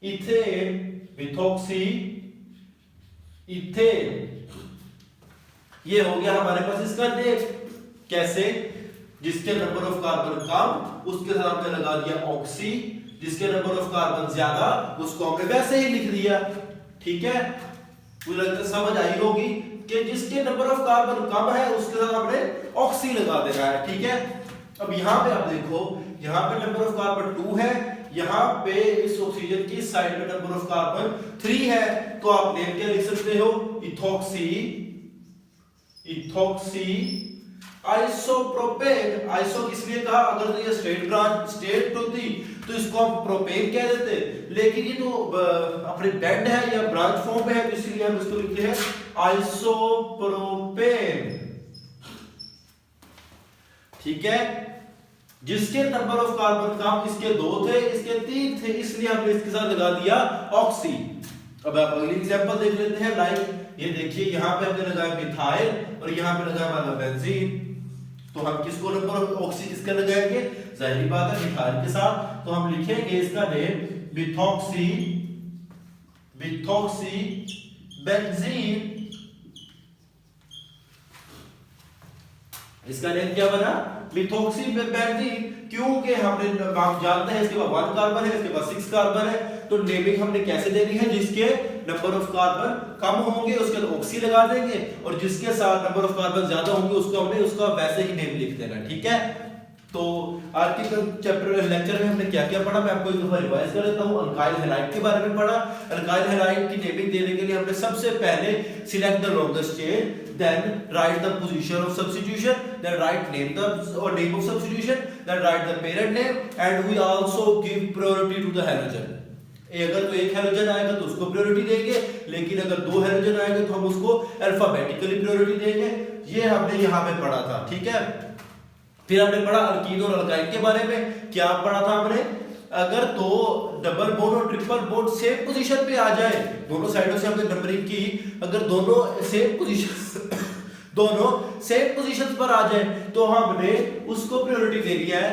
Speaker 1: ethane, methoxy ethane. ये हो गया हमारे पास इसका नेम। कैसे? जिसके नंबर ऑफ कार्बन कम उसके साथ हमने लगा दिया ऑक्सी, जिसके नंबर ऑफ कार्बन ज्यादा उसको हमने वैसे ही लिख दिया। ठीक है, मुझे लगता है समझ आई होगी कि जिसके नंबर ऑफ कार्बन कम है उसके साथ हमने ऑक्सी लगा देना है। ठीक है, अब यहां पे आप देखो, यहां पे नंबर ऑफ कार्बन 2 है, यहां पे इस ऑक्सीजन की साइड में नंबर ऑफ कार्बन 3 है, तो आप नेम क्या लिख सकते हो? Ethoxy, ethoxy isopropene. आइसो किस लिए कहा? अगर तो ये स्टेट ब्रांच स्टेट होती तो इसको हम प्रोपेन कह देते, लेकिन ये तो अपने बेंड है या ब्रांच फॉर्म में है, तो इसलिए हम इसको लिखते हैं आइसोप्रोपेन। ठीक है, जिसके नंबर ऑफ कार्बन कम, इसके 2 थे, इसके 3 थे, इसलिए हमने इसके साथ लगा दिया ऑक्सी। अब आप अगली एग्जांपल देख लेते हैं। लाइक ये देखिए, यहां पे हमने लगाया मिथाइल और यहां पे लगाया हमारा बेंजीन। तो हम किसको नंबर ऑफ ऑक्सी किसका लगाएंगे? जाहिर बात है मिथाइल के साथ। तो हम लिखेंगे इसका नेम मिथॉक्सी, मिथॉक्सी बेंजीन। इसका नेम क्या बना? Methoxy benzene. क्योंकि हम जानते हैं इसके पास 1 कार्बन है, इसके पास 6 कार्बन है, तो नेमिंग हमने कैसे देनी है? जिसके नंबर ऑफ कार्बन कम होंगे उसके बाद ऑक्सी लगा देंगे, और जिसके साथ नंबर ऑफ कार्बन ज्यादा होंगे उसको हमने उसका वैसे ही नेम लिख देना। ठीक है, तो आज के चैप्टर लेक्चर में हमने क्या क्या पढ़ा, मैं आपको एक दफा रिवाइज कर देता हूं। अल्काइल हैलाइड के बारे में पढ़ा। अल्काइल हैलाइड की नेमिंग देने के लिए हमने सबसे पहले select the longest chain, then write the position of substitution, then write name of substitution, then write the parent name, and we also give priority to the halogen. अगर तो एक हैलोजन आएगा तो उसको प्रायोरिटी देंगे, लेकिन अगर 2 हैलोजन आएंगे तो हम उसको अल्फाबेटिकली प्रायोरिटी देंगे। ये हमने यहाँ पे पढ़ा था। ठीक है, फिर हमने पढ़ा अल्कीन और अल्काइन के बारे में। क्या पढ़ा था हमने? अगर तो डबल बॉन्ड और ट्रिपल बॉन्ड सेम पोजीशन पे आ जाए, दोनों साइडों से हमने नंबरिंग की, अगर दोनों सेम पोजीशन पर आ जाए तो हमने उसको प्रायोरिटी देनी है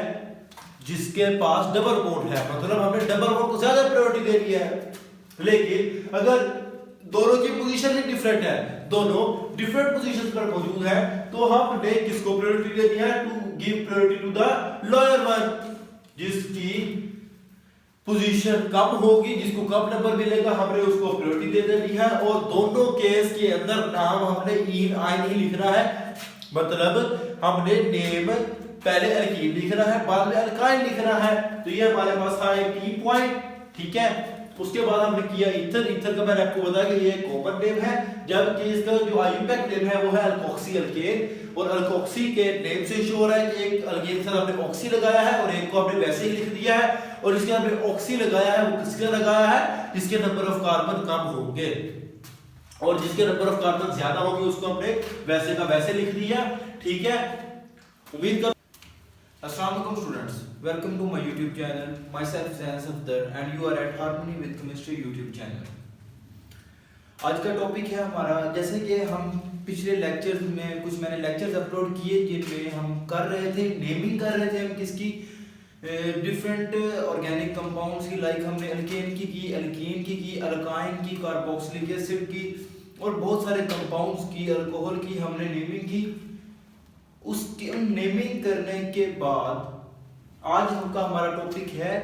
Speaker 1: जिसके पास डबल बॉन्ड है, मतलब हमने डबल बॉन्ड को ज्यादा प्रायोरिटी देनी है। लेकिन अगर दोनों की पोजीशन ही डिफरेंट है, दोनों डिफरेंट पोजीशंस पर मौजूद है, तो हमने किसको प्रायोरिटी देनी है? To give priority to the lower one, जिसकी पोजीशन कम होगी, जिसको कम नंबर मिलेगा, हमने उसको प्रायोरिटी दे देनी है। और दोनों केस के अंदर नाम हमने इन आइन ही लिखना है, मतलब हमने नेम पहले अल्कीन लिखना है, बाद में अल्काइन लिखना है। तो ये हमारे पास था एक की पॉइंट। ठीक है, उसके बाद हमने किया ईथर। ईथर का मैंने आपको बताया कि ये कॉमन नेम है, जबकि इसका जो आईयूपैक नेम है वो है अल्कोक्सी अल्केन, और अल्कोक्सी के नेम से श्योर है कि एक अल्केन के साथ हमने ऑक्सी लगाया है और एक को हमने वैसे ही लिख दिया है, और इसके हमने ऑक्सी लगाया है, वो किसके लगाया है? जिसके नंबर ऑफ कार्बन कम होंगे, और जिसके नंबर ऑफ कार्बन ज्यादा होंगे उसको हमने वैसे का वैसे लिख दिया। ठीक है, उम्मीद कर Assalamualaikum students, welcome to my YouTube channel. Myself Zain Safdar and you are at Harmony with Chemistry YouTube channel. आज का टॉपिक है हमारा, जैसे कि हम पिछले लेक्चर्स में कुछ मैंने लेक्चर्स अपलोड किए जिनमें हम कर रहे थे नेमिंग कर रहे थे हम किसकी डिफरेंट ऑर्गेनिक कंपाउंड्स की। लाइक हमने अल्केन की, अल्कीन की, अल्काइन की, कार्बोक्सिलिक एसिड की, और बहुत सारे कंपाउंड्स की, अल्कोहल की हमने नेमिंग की। उसकी नेमिंग करने के बाद आज का हमारा टॉपिक है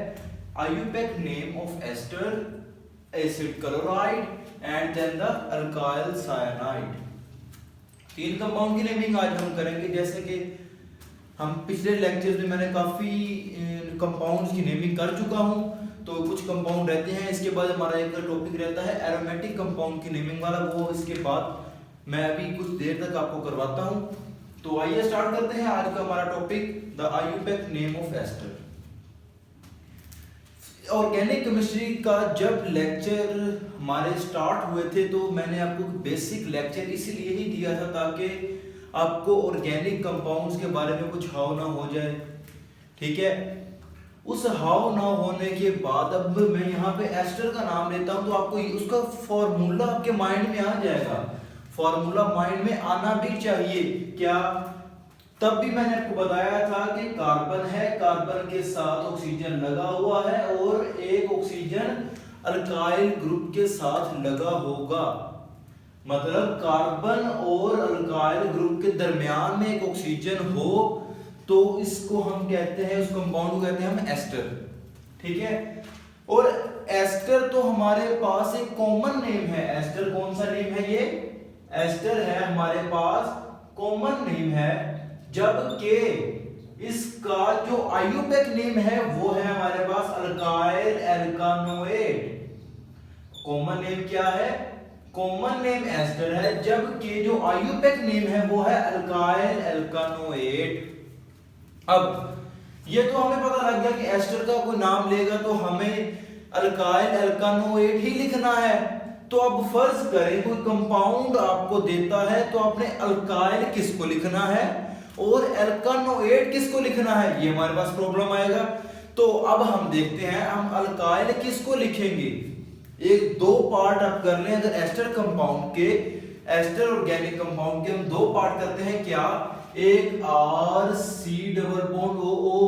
Speaker 1: IUPAC name of ester, acid chloride and then the alkyl cyanide. 3 compound की नेमिंग आज हम करेंगे। जैसे कि हम पिछले लेक्चर्स में मैंने काफी कंपाउंड्स की नेमिंग कर चुका हूं, तो कुछ कंपाउंड रहते हैं। इसके बाद हमारा एक टॉपिक रहता है एरोमेटिक कंपाउंड की नेमिंग वाला, वो इसके बाद मैं अभी कुछ देर तक आपको करवाता हूं। तो आइए स्टार्ट करते हैं आज का हमारा topic, the IUPAC name of ester. Organic chemistry का जब लेक्चर हमारे स्टार्ट हुए थे तो मैंने आपको बेसिक लेक्चर इसीलिए ही दिया था ताकि आपको ऑर्गेनिक कंपाउंड्स के बारे में कुछ हाव ना हो जाए। ठीक है, उस हाव ना होने के बाद अब मैं यहाँ पे एस्टर का नाम लेता हूँ तो आपको उसका फॉर्मूला आपके माइंड में आ जाएगा। फॉर्मूला माइंड में आना भी चाहिए। क्या? तब भी मैंने आपको बताया था कि कार्बन है, कार्बन के साथ ऑक्सीजन लगा हुआ है और एक ऑक्सीजन अल्काइल ग्रुप के साथ लगा होगा। मतलब कार्बन और अल्काइल ग्रुप के दरमियान में एक ऑक्सीजन हो तो इसको हम कहते हैं, उस कंपाउंड को कहते हैं हम एस्टर। ठीक है, और एस्टर तो हमारे पास एक कॉमन नेम है। एस्टर कौन सा नेम है? ये एस्टर है हमारे पास कॉमन नेम है, जबकि इसका जो आयुपेक नेम है वो है हमारे पास अल्काइल एल्कानोएट। कॉमन नेम क्या है? कॉमन नेम एस्टर है, जबकि जो आयुपेक नेम है वो है अल्काइल एल्कानोएट। अब ये तो हमें पता लग गया कि एस्टर का कोई नाम लेगा तो हमें अल्काइल एल्कानोएट ही लिखना है। तो अब फर्ज करें कोई कंपाउंड आपको देता है तो आपने अल्काइल किसको लिखना है और एल्कानोएट किसको लिखना है, ये हमारे पास प्रॉब्लम आएगा। तो अब हम देखते हैं हम अल्काइल किसको लिखेंगे। एक दो पार्ट आप कर लें, अगर एस्टर कंपाउंड के, एस्टर ऑर्गेनिक कंपाउंड के हम दो पार्ट करते हैं। क्या? एक R C double bond OO,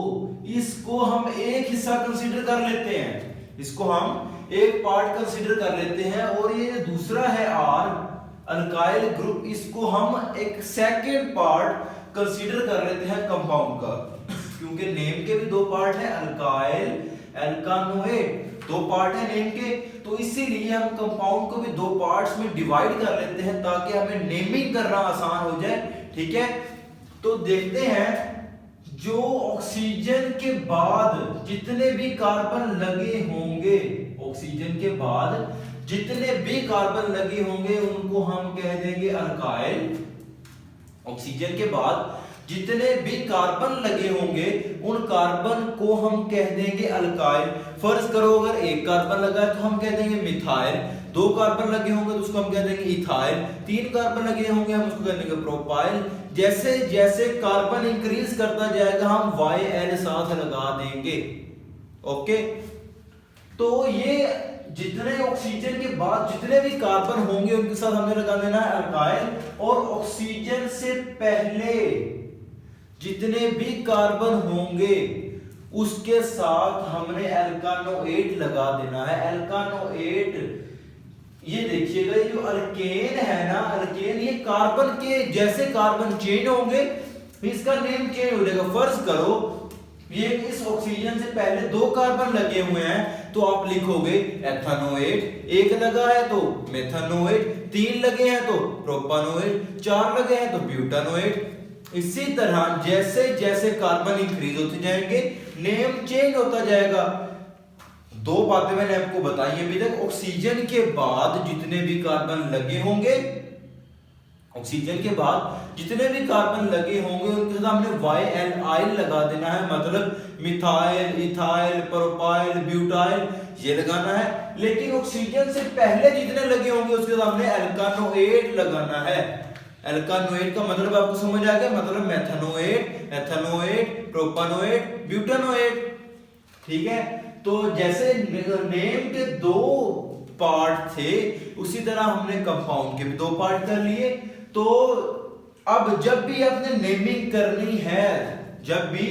Speaker 1: इसको हम एक हिस्सा कंसीडर कर लेते हैं, इसको हम एक पार्ट कंसीडर कर लेते हैं, और ये दूसरा है R अल्काइल ग्रुप, इसको हम एक सेकंड पार्ट कंसीडर कर लेते हैं कंपाउंड का। क्योंकि नेम के भी दो पार्ट है, अल्काइल एल्कानोएट दो पार्ट है नेम के, तो इसीलिए हम कंपाउंड को भी दो पार्ट्स में डिवाइड कर लेते हैं ताकि हमें नेमिंग करना आसान हो जाए। ठीक है, तो देखते हैं जो ऑक्सीजन के बाद जितने भी कार्बन लगे होंगे, ऑक्सीजन के बाद जितने भी कार्बन लगे होंगे उनको हम कह देंगे अल्काइल। ऑक्सीजन के बाद जितने भी कार्बन लगे होंगे उन कार्बन को हम कह देंगे अल्काइल। फर्ज करो अगर एक कार्बन लगा है तो हम कह देंगे मिथाइल, दो कार्बन लगे होंगे तो उसको हम कह देंगे इथाइल, तीन कार्बन लगे होंगे हम उसको कह देंगे प्रोपाइल। जैसे जैसे कार्बन इंक्रीज करता जाएगा हम YL साथ लगा देंगे। ओके, तो ये जितने ऑक्सीजन के बाद जितने भी कार्बन होंगे उनके साथ हमें लगा देना है अल्काइल, और ऑक्सीजन से पहले जितने भी कार्बन होंगे उसके साथ हमने एल्कानोएट लगा देना है। एल्कानोएट, ये देखिएगा ये जो अल्केन है ना, अल्केन ये कार्बन के जैसे कार्बन चेंज होंगे इसका नेम चेंज हो जाएगा। फर्ज करो ये इस ऑक्सीजन से पहले दो कार्बन लगे हुए हैं तो आप लिखोगे एथानोएट, एक लगा है तो मेथानोएट, तीन लगे हैं तो प्रोपानोएट, चार लगे हैं तो ब्यूटानोएट। इसी तरह जैसे जैसे कार्बन इंक्रीज होते जाएंगे नेम चेंज होता जाएगा। दो बातें मैंने आपको बताई अभी तक, ऑक्सीजन के बाद जितने भी कार्बन लगे होंगे, ऑक्सीजन के बाद जितने भी कार्बन लगे होंगे उनके साथ हमने YLI लगा देना है, मतलब मिथाइल, इथाइल, प्रोपाइल, ब्यूटाइल ये लगाना है। लेकिन ऑक्सीजन से पहले जितने लगे होंगे उसके साथ हमने एल्कानोएट लगाना है। एल्कानोएट का मतलब आपको समझ आ गया, मतलब मेथानोएट, एथानोएट, प्रोपानोएट, ब्यूटानोएट। ठीक है, तो जैसे नेम के दो पार्ट थे उसी तरह हमने कंपाउंड के भी दो पार्ट कर लिए। तो अब जब भी आपने नेमिंग करनी है, जब भी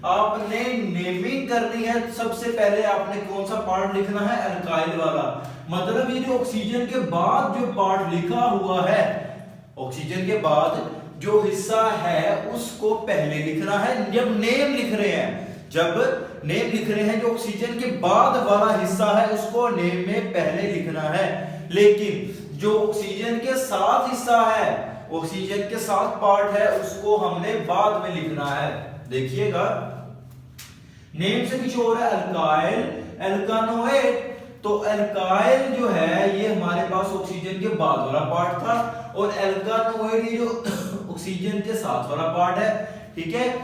Speaker 1: आपने नेमिंग करनी है सबसे पहले आपने कौन सा पार्ट लिखना है? अल्काइल वाला। मतलब ये जो ऑक्सीजन के बाद जो पार्ट लिखा हुआ है, ऑक्सीजन के बाद जो हिस्सा है उसको पहले लिखना है। जब नेम लिख रहे हैं, जब नेम लिख रहे हैं जो ऑक्सीजन के बाद वाला हिस्सा है उसको नेम में पहले लिखना है। लेकिन जो ऑक्सीजन के साथ हिस्सा है, ऑक्सीजन के साथ पार्ट है, उसको हमने बाद में लिखना है। देखिएगा नेम से कुछ और है, अल्काइल एल्कानोएट। तो अल्काइल जो है ये हमारे पास ऑक्सीजन के बाद वाला पार्ट था और एल्कानोएट ये जो ऑक्सीजन के साथ वाला पार्ट है। ठीक है,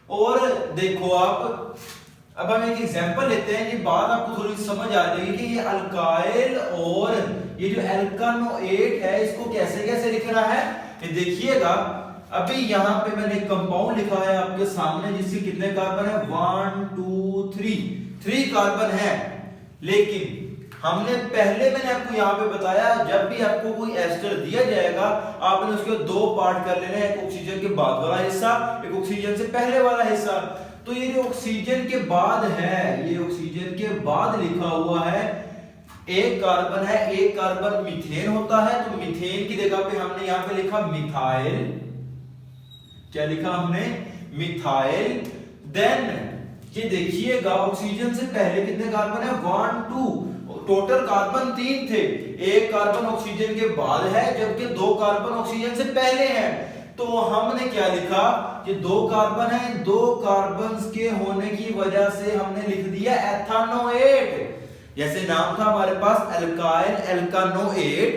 Speaker 1: और देखो आप अब हम एक एग्जांपल लेते हैं, ये बात आपको थोड़ी समझ आ जाएगी कि ये अल्काइल और ये जो एल्कानोएट है इसको कैसे कैसे लिखना है। ये देखिएगा अभी यहां पे मैंने कंपाउंड लिखा है आपके सामने जिसके कितने कार्बन है? 1 2 3 कार्बन है। लेकिन हमने पहले मैंने आपको यहाँ पे बताया, जब भी आपको कोई एस्टर दिया जाएगा आपने उसके दो पार्ट कर लेने, एक ऑक्सीजन के बाद वाला हिस्सा, एक ऑक्सीजन से पहले वाला हिस्सा। तो ये जो ऑक्सीजन के बाद है, ये ऑक्सीजन के बाद लिखा हुआ है, एक कार्बन है, एक कार्बन मीथेन होता है, तो मीथेन की जगह पे हमने यहाँ पे लिखा मिथाइल। क्या लिखा हमने? मिथाइल। देन ये देखिएगा ऑक्सीजन से पहले कितने कार्बन है? 1 2, टोटल कार्बन 3 थे, एक कार्बन ऑक्सीजन के बाद है जबकि 2 कार्बन ऑक्सीजन से पहले हैं। तो हमने क्या लिखा? ये 2 कार्बन है, 2 कार्बन के होने की वजह से हमने लिख दिया एथानोएट। जैसे नाम था हमारे पास एल्काइल एल्कानोएट,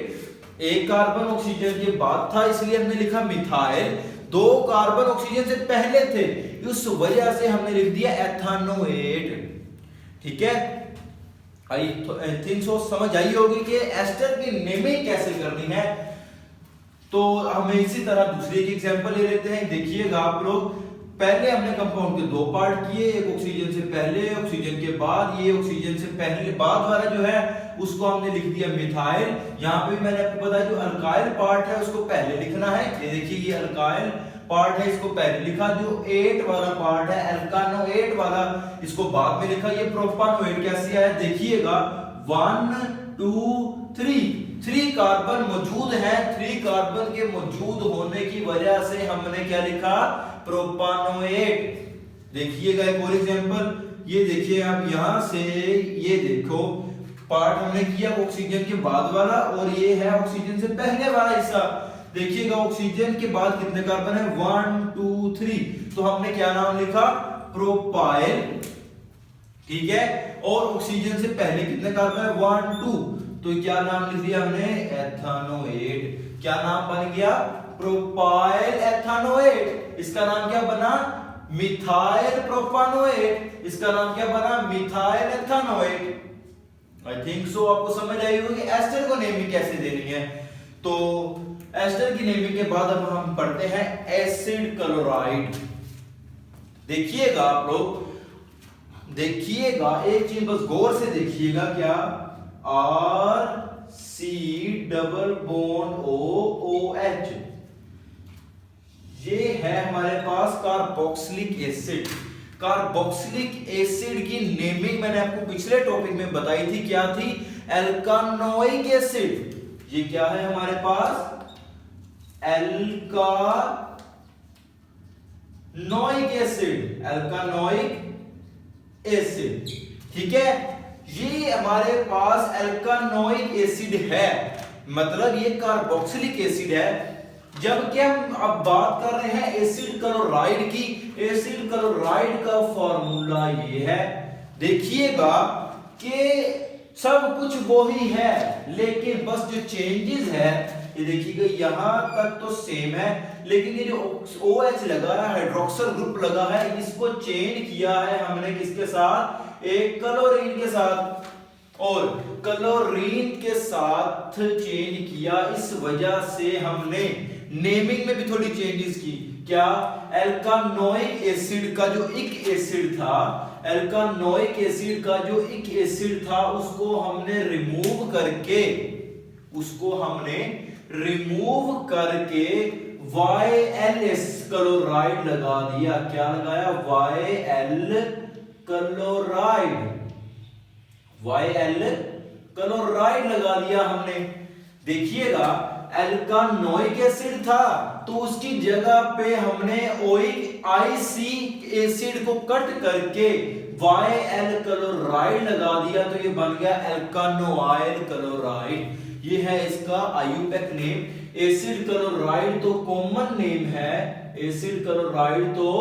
Speaker 1: एक कार्बन ऑक्सीजन के बाद था इसलिए हमने लिखा मिथाइल, 2 कार्बन ऑक्सीजन से पहले थे उस वजह से हमने लिख दिया एथानोएट। ठीक है, आई थिंक सो समझ आई होगी कि एस्टर की नेमिंग कैसे करनी है। तो हमें इसी तरह दूसरी एक एग्जांपल ले लेते हैं। देखिएगा आप लोग, पहले हमने कंपाउंड के 2 पार्ट किए, एक ऑक्सीजन से पहले, ऑक्सीजन के बाद। ये ऑक्सीजन से पहले बाद वाला जो है उसको हमने लिख दिया मिथाइल। यहाँ पे मैंने आपको बताया जो अल्काइल पार्ट है उसको पहले लिखना है। ये देखिए ये अल्काइल पार्ट है, इसको पहले लिखा। जो 8 वाला पार्ट है एल्कानोएट वाला, इसको बाद में लिखा। ये प्रोपानोएट कैसे आया देखिएगा, 1 2 3 कार्बन मौजूद है, 3 कार्बन के मौजूद होने की वजह से हमने क्या लिखा? प्रोपानोएट। देखिएगा एक और एग्जांपल, ये देखिए आप यहां से, ये देखो पार्ट हमने किया ऑक्सीजन के बाद वाला और ये है ऑक्सीजन से पहले वाला हिस्सा। देखिएगा ऑक्सीजन के बाद कितने कार्बन है? 1 2 3, तो हमने क्या नाम लिखा? प्रोपाइल। ठीक है, और ऑक्सीजन से पहले कितने कार्बन है? 1 2, तो क्या नाम लिख दिया हमने? एथानोएट। क्या नाम बन गया? प्रोपाइल एथानोएट। इसका नाम क्या बना? मिथाइल प्रोपानोएट। इसका नाम क्या बना? मिथाइल एथानोएट। आई थिंक सो आपको समझ आई होगी एस्टर को नेमिंग कैसे देनी है। तो एस्टर की नेमिंग के बाद अब हम पढ़ते हैं एसिड क्लोराइड। देखिएगा आप लोग, देखिएगा एक चीज बस गौर से देखिएगा, क्या? R C double bond OH, ये है हमारे पास कार्बोक्सिलिक एसिड। कार्बोक्सिलिक एसिड की नेमिंग मैंने आपको पिछले टॉपिक में बताई थी, क्या थी? एल्कानोइक एसिड। ये क्या है हमारे पास? एल्कानोइक एसिड, एल्कानोइक एसिड। ठीक है, ये हमारे पास एल्कानोइक एसिड है, मतलब ये कार्बोक्सिलिक एसिड है। जबकि हम अब बात कर रहे हैं एसिड क्लोराइड की। एसिड क्लोराइड का फॉर्मूला ये है, देखिएगा कि सब कुछ वही है लेकिन बस जो चेंजेस है, ये देखिएगा यहां तक तो सेम है लेकिन ये जो OH लगा है, हाइड्रोक्सिल ग्रुप लगा है, इसको चेंज किया है हमने किसके साथ? एक क्लोरीन के साथ। और क्लोरीन के साथ चेंज किया, इस वजह से हमने नेमिंग में भी थोड़ी चेंजेस की। क्या? एल्कानोइक एसिड का जो एक एसिड था, एल्कानोइक एसिड का जो एक एसिड था उसको हमने रिमूव करके, YLS क्लोराइड लगा दिया। क्या लगाया? YL क्लोराइड लगा दिया हमने। देखिएगा एल्कानोइक एसिड था तो उसकी जगह पे हमने IC एसिड को कट करके YL क्लोराइड लगा दिया, तो ये बन गया एल्कानोइल क्लोराइड। ये है इसका IUPAC नेम। एसिड क्लोराइड तो कॉमन नेम है, एसिड क्लोराइड तो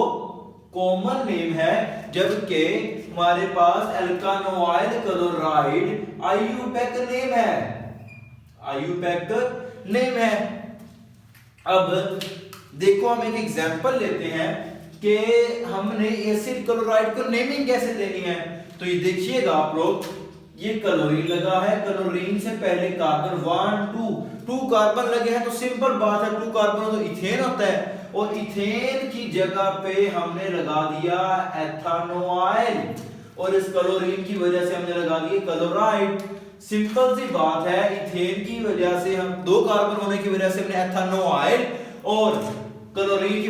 Speaker 1: कॉमन नेम है, जबकि हमारे पास एल्कानोइल क्लोराइड IUPAC नेम है, IUPAC नेम है। अब देखो हम एक एग्जांपल लेते हैं कि हमने एसिड क्लोराइड को नेमिंग कैसे देनी है। तो ये देखिएगा आप लोग, ये क्लोरीन लगा है, क्लोरीन से पहले कार्बन 1 2 कार्बन लगे हैं, तो सिंपल बात है 2 कार्बन तो इथेन होता है, और इथेन की जगह पे हमने लगा दिया एथानोइल, और इस क्लोरीन की वजह से हमने लगा दिया क्लोराइड। सिंपल सी बात है, इथेन की वजह से हम दो कार्बन होने की वजह से हमने एथेनॉल और क्लोरीन की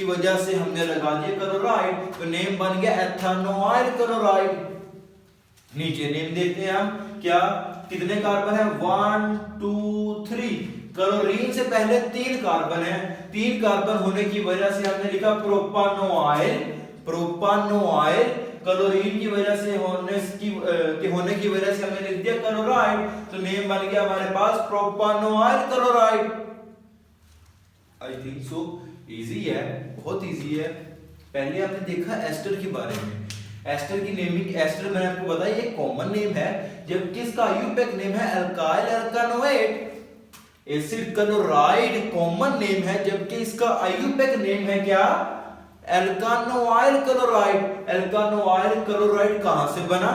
Speaker 1: वजह से हमने लगा दिया क्लोराइड, तो नेम बन गया एथेनॉल क्लोराइड। नीचे नेम देखते हैं हम, क्या कितने कार्बन है, 1 2 3। क्लोरीन से पहले 3 कार्बन है, 3 कार्बन होने की वजह से हमने लिखा प्रोपानोइल, प्रोपानोइल। क्लोरीन की वजह से होने की वजह से हमने लिख दिया क्लोराइड, तो नेम बन गया हमारे पास propanoyl chloride. I think so easy है, बहुत इजी है। पहले आपने देखा एस्टर के बारे में, एस्टर की नेमिंग, एस्टर मैंने आपको बताया ये कॉमन नेम है, जबकि इसका आईयूपैक नेम है alkyl alkanoate. Acid chloride common name है, जबकि इसका आईयूपैक नेम है क्या, अल्कानोइल क्लोराइड। अल्कानोइल क्लोराइड कहां से बना,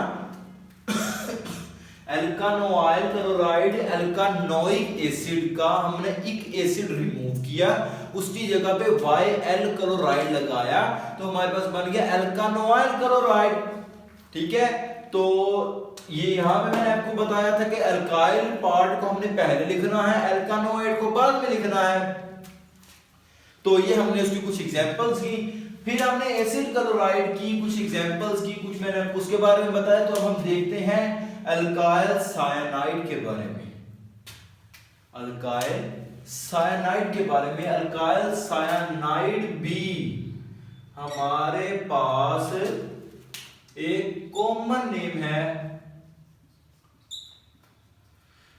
Speaker 1: अल्कानोइल क्लोराइड अल्कानोइक एसिड का हमने एक एसिड रिमूव किया, उसकी जगह पे YL क्लोराइड लगाया, तो हमारे पास बन गया अल्कानोइल क्लोराइड। ठीक है, तो ये यहां पे मैंने आपको बताया था कि अल्काइल पार्ट को हमने पहले लिखना है, अल्कानोइड को बाद में लिखना है। तो ये हमने उसकी कुछ एग्जांपल्स की, फिर हमने एसिड क्लोराइड की कुछ एग्जांपल्स की, कुछ मैंने आपको उसके बारे में बताया। तो हम देखते हैं अल्काइल साइनाइड के बारे में, अल्काइल साइनाइड के बारे में। अल्काइल साइनाइड भी हमारे पास एक कॉमन नेम है,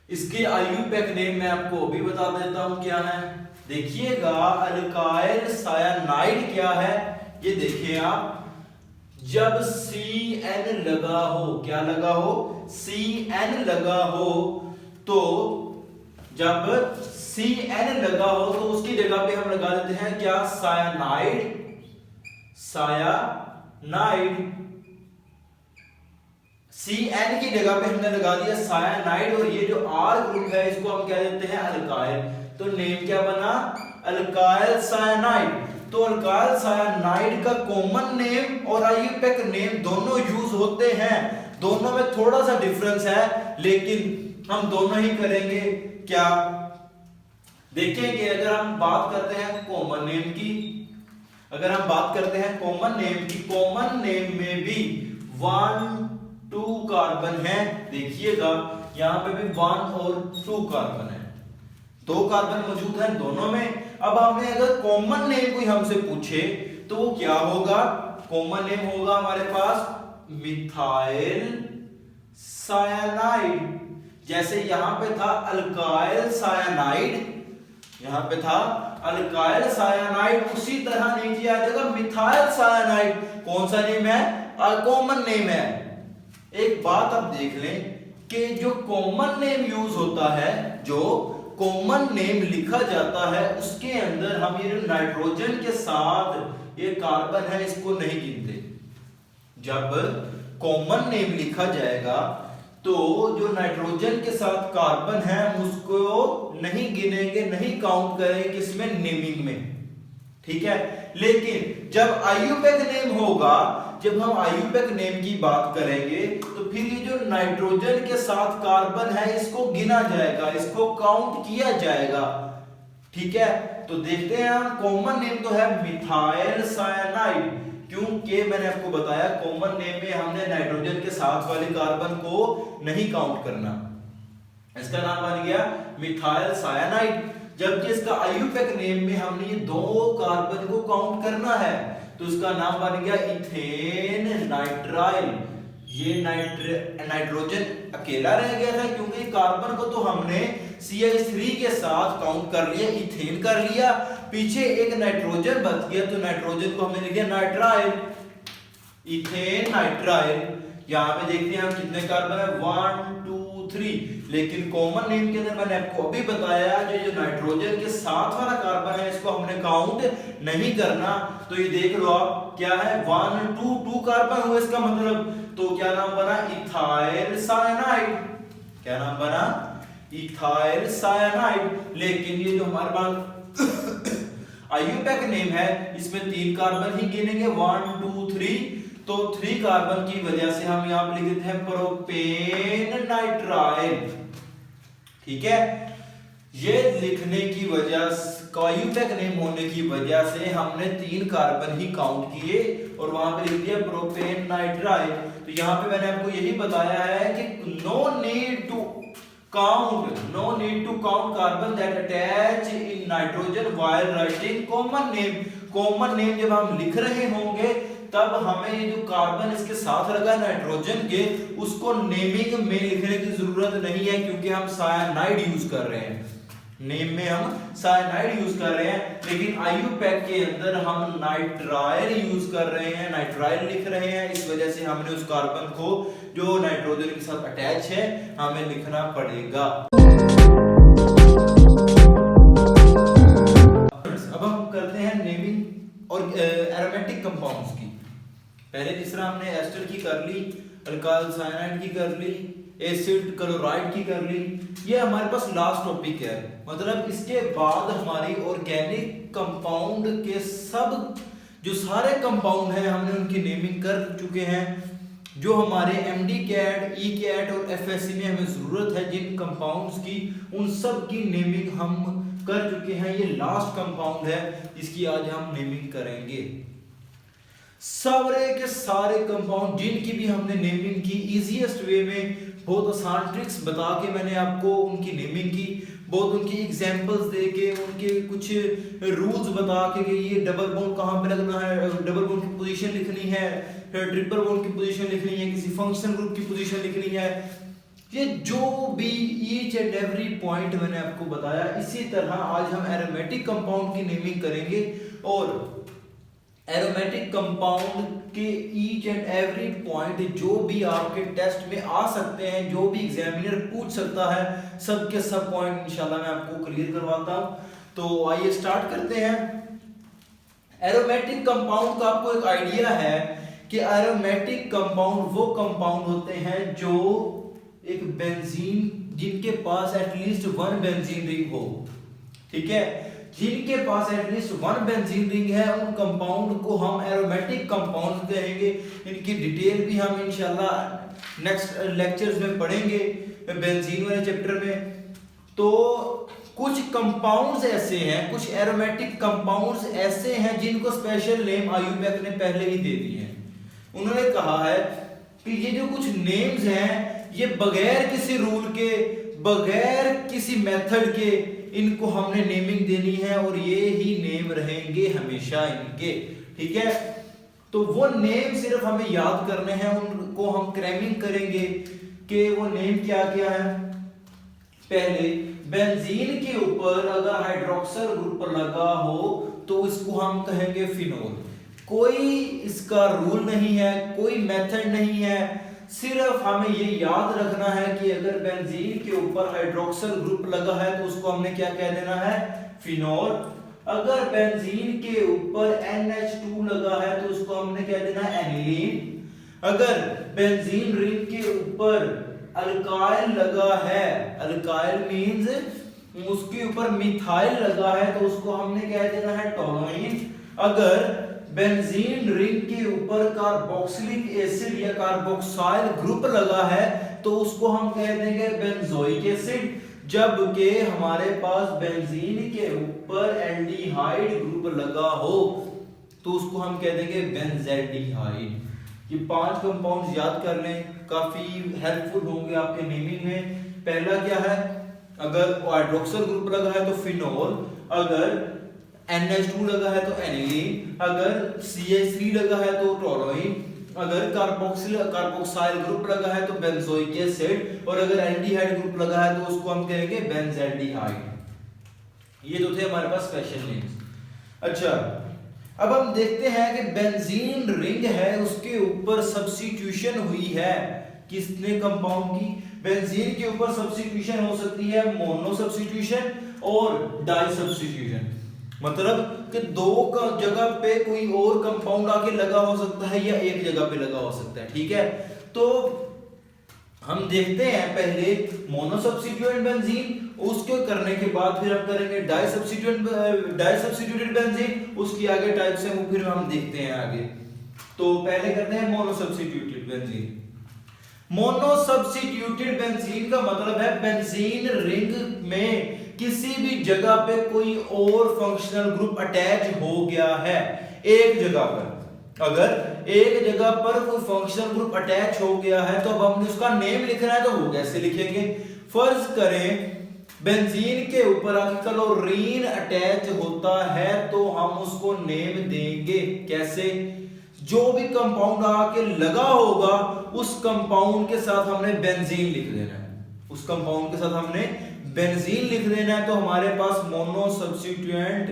Speaker 1: इसके आईयूपैक नेम मैं आपको अभी बता देता हूं क्या है। देखिएगा अल्काइल साइनाइड क्या है, ये देखिए आप, जब CN लगा हो, क्या लगा हो, CN लगा हो, तो जब CN लगा हो तो उसकी जगह पे हम लगा देते हैं क्या, साइनाइड, साइनाइड। CN की जगह पे हमने लगा दिया साइनाइड, और ये जो R ग्रुप है इसको हम क्या देते हैं, अल्काइल। तो नेम क्या बना, अल्काइल साइनाइड। तो अल्काइल साइनाइड का कॉमन नेम और आईयूपैक नेम दोनों यूज होते हैं, दोनों में थोड़ा सा डिफरेंस है, लेकिन हम दोनों ही करेंगे। क्या देखेंगे, अगर हम बात करते हैं कॉमन नेम की, अगर हम बात करते हैं कॉमन नेम की, कॉमन नेम में भी 1 2 कार्बन है। देखिएगा यहां पे भी 1 और 2 कार्बन है, 2 कार्बन मौजूद है दोनों में। अब हमने अगर कॉमन नेम कोई हमसे पूछे तो वो क्या होगा, कॉमन नेम होगा हमारे पास मिथाइल साइनाइड। जैसे यहां पे था अल्काइल साइनाइड, यहां पे था अल्काइल साइनाइड, उसी तरह नीचे आ जाएगा मिथाइल साइनाइड। कौन सा नेम है, कॉमन नेम है। एक बात आप देख लें कि जो कॉमन नेम यूज होता है, जो कॉमन नेम लिखा जाता है, उसके अंदर हम ये जो नाइट्रोजन के साथ ये कार्बन है इसको नहीं गिनते। जब कॉमन नेम लिखा जाएगा तो जो नाइट्रोजन के साथ कार्बन है उसको नहीं गिनेंगे, नहीं काउंट करेंगे किसमें, नेमिंग में। ठीक है, लेकिन जब आईयूपैक नेम होगा, जब हम आईयूपैक नेम की बात करेंगे तो फिर ये जो नाइट्रोजन के साथ कार्बन है इसको गिना जाएगा, इसको काउंट किया जाएगा। ठीक है, तो देखते हैं हम, कॉमन नेम तो है मिथाइल साइनाइड, क्योंकि मैंने आपको बताया कॉमन नेम में हमने नाइट्रोजन के साथ वाले कार्बन को नहीं काउंट करना, इसका नाम बन गया मिथाइल साइनाइड। जबकि इसका आईयूपैक नेम में हमने ये 2 कार्बन को काउंट करना है, तो इसका नाम बन गया इथेन नाइट्राइल। ये नाइट्रोजन अकेला रह गया था, क्योंकि कार्बन को तो हमने CH3 के साथ काउंट कर लिया, इथेन कर लिया, पीछे एक नाइट्रोजन बच गया, तो नाइट्रोजन को हमने लिख दिया नाइट्राइल, इथेन नाइट्राइल। यहां पे देखते हैं हम कितने कार्बन है, 1 2 3। लेकिन कॉमन नेम के अंदर मैंने आपको अभी बताया जो नाइट्रोजन के साथ वाला कार्बन है इसको हमने काउंट नहीं करना। तो ये देख लो आप, क्या है, 1 2 कार्बन हुआ, इसका मतलब तो क्या नाम बना, इथाइल साइनाइड। क्या नाम बना, इथाइल साइनाइड। लेकिन ये जो हमारे पास आईयूपैक नेम है इसमें 3 कार्बन ही गिनेंगे, 1 2 3। तो 3 कार्बन की वजह से हम यहाँ पे लिख देते हैं प्रोपेन नाइट्राइल। ठीक है, ये लिखने की वजह आईयूपैक नेम होने की वजह से हमने 3 कार्बन ही काउंट किए और वहां पे लिख दिया प्रोपेन नाइट्राइल। तो यहाँ पे मैंने आपको यही बताया है कि no need to count carbon that attach in nitrogen while writing common name. Common name जब हम लिख रहे होंगे तब हमें ये जो कार्बन इसके साथ लगा है नाइट्रोजन के, उसको नेमिंग में लिखने की जरूरत नहीं है क्योंकि हम साइनाइड यूज कर रहे हैं। नेम में हम साइनाइड यूज कर रहे हैं, लेकिन आईयूपैक के अंदर हम नाइट्राइल यूज कर रहे हैं, नाइट्राइल लिख रहे हैं। इस वजह से हमने उस कार्बन को जो नाइट्रोजन के साथ अटैच है हमें लिखना पड़ेगा। अब हम करते हैं नेमिंग और एरोमेटिक कंपाउंड्स की। पहले जिस तरह हमने एस्टर की कर ली, अल्काइल साइनाइड की कर ली, एसिड क्लोराइड की कर ली, ये हमारे पास लास्ट टॉपिक है। मतलब इसके बाद हमारी ऑर्गेनिक कंपाउंड के सब जो सारे कंपाउंड हैं हमने उनकी नेमिंग कर चुके हैं। जो हमारे एमडी कैट, ई कैट और एफएससी में हमें जरूरत है जिन कंपाउंड्स की, उन सब की नेमिंग हम कर चुके हैं। ये लास्ट कंपाउंड है, इसकी आज हम नेमिंग करेंगे। सारे के सारे कंपाउंड जिनकी भी हमने नेमिंग की इजीएस्ट वे में, बहुत आसान ट्रिक्स बता के मैंने आपको उनकी नेमिंग की, बहुत उनकी एग्जांपल्स देके, उनके कुछ रूल्स बता के कि ये डबल बॉन्ड कहाँ पे लगना है, डबल बॉन्ड की पोजीशन लिखनी है, फिर ट्रिपल बॉन्ड की पोजीशन लिखनी है, किसी फंक्शन ग्रुप की पोजीशन लिखनी है। ये जो भी ईच एंड एवरी पॉइंट मैंने आपको बताया। इसी तरह आज हम एरोमेटिक कंपाउंड की नेमिंग करेंगे और एरोमेटिक कंपाउंड के ईच एंड एवरी पॉइंट जो भी आपके टेस्ट में आ सकते हैं, जो भी एग्जामिनर पूछ सकता है, सब के सब पॉइंट इंशाल्लाह मैं आपको क्लियर करवाता हूं। तो आइए स्टार्ट करते हैं। एरोमेटिक कंपाउंड का आपको एक आइडिया है कि एरोमेटिक कंपाउंड वो कंपाउंड होते हैं जो एक बेंजीन, जिनके पास एटलीस्ट 1 बेंजीन रिंग हो। ठीक है, जिनके पास एटलीस्ट 1 बेंजीन रिंग है उन कंपाउंड को हम एरोमेटिक कंपाउंड कहेंगे। इनकी डिटेल भी हम इंशाल्लाह नेक्स्ट लेक्चर्स में पढ़ेंगे बेंजीन वाले चैप्टर में। तो कुछ कंपाउंड्स ऐसे हैं, कुछ एरोमेटिक कंपाउंड्स ऐसे हैं जिनको स्पेशल नेम आईयूपैक ने पहले ही दे दिए हैं। उन्होंने कहा है कि ये जो कुछ नेम्स हैं ये बगैर किसी रूल के, बगैर किसी मेथड के इनको हमने नेमिंग देनी है और ये ही नेम रहेंगे हमेशा इनके। ठीक है, तो वो नेम सिर्फ हमें याद करने हैं, उनको हम क्रैमिंग करेंगे कि वो नेम क्या क्या है। पहले बेंजीन के ऊपर अगर हाइड्रोक्सिल ग्रुप लगा हो तो इसको हम कहेंगे फिनोल। कोई इसका रूल नहीं है, कोई मेथड नहीं है, सिर्फ हमें ये याद रखना है कि अगर बेंजीन के ऊपर हाइड्रोक्सिल ग्रुप लगा है तो उसको हमने क्या कह देना है, फिनोल। अगर बेंजीन के ऊपर NH2 लगा है तो उसको हमने कह देना है एनिलीन। अगर बेंजीन रिंग के ऊपर अल्काइल लगा है, अल्काइल मींस उसके ऊपर मिथाइल लगा है तो उसको हमने कह देना है टोलुइन। अगर बेंजीन रिंग के ऊपर कार्बोक्सिलिक एसिड या कार्बोक्साइल ग्रुप लगा है तो उसको हम कह देंगे बेंजोइक एसिड। जबकि हमारे पास बेंजीन के ऊपर एल्डिहाइड ग्रुप लगा हो तो उसको हम कह देंगे बेंजल्डिहाइड। ये 5 कंपाउंड्स याद कर लें, काफी हेल्पफुल होंगे आपके नेमिंग में। पहला क्या है, अगर हाइड्रोक्सिल ग्रुप लगा है तो फिनोल, अगर NH2 लगा है तो एनिलीन, अगर CH3 लगा है तो टोलुइन, अगर कार्बोक्साइल ग्रुप लगा है तो बेंजोइक एसिड, और अगर एल्डिहाइड ग्रुप लगा है तो उसको हम कहेंगे बेंजल्डिहाइड। ये तो थे हमारे पास स्पेशल नेम्स। अच्छा, अब हम देखते हैं कि बेंजीन रिंग है उसके ऊपर सब्स्टिट्यूशन हुई है किसने कंपाउंड की। बेंजीन के ऊपर सब्स्टिट्यूशन हो सकती है मोनो सब्स्टिट्यूशन और डाई सब्स्टिट्यूशन। मतलब कि 2 जगह पे कोई और कंपाउंड आके लगा हो सकता है या एक जगह पे लगा हो सकता है। ठीक है, तो हम देखते हैं पहले मोनो सब्स्टिट्यूएंट बेंजीन, उसके करने के बाद फिर हम करेंगे डाई सब्स्टिट्यूटेड बेंजीन, उसकी आगे टाइप्स हैं वो फिर हम देखते हैं आगे। तो पहले करते हैं mono substituted benzene. Mono substituted benzene का मतलब है बेंजीन रिंग में किसी भी जगह पे कोई और फंक्शनल ग्रुप अटैच हो गया है। एक जगह पर अगर एक जगह पर कोई फंक्शनल ग्रुप अटैच हो गया है तो अब हमने उसका नेम लिखना है, तो वो कैसे लिखेंगे? फर्ज करें बेंजीन के ऊपर क्लोरीन अटैच होता है तो हम उसको नेम देंगे कैसे? जो भी कंपाउंड आके लगा होगा उस कंपाउंड के साथ हमने बेंजीन लिख देना है, उस कंपाउंड के साथ हमने बेंजीन लिख देना है, तो हमारे पास मोनो सब्स्टिट्यूएंट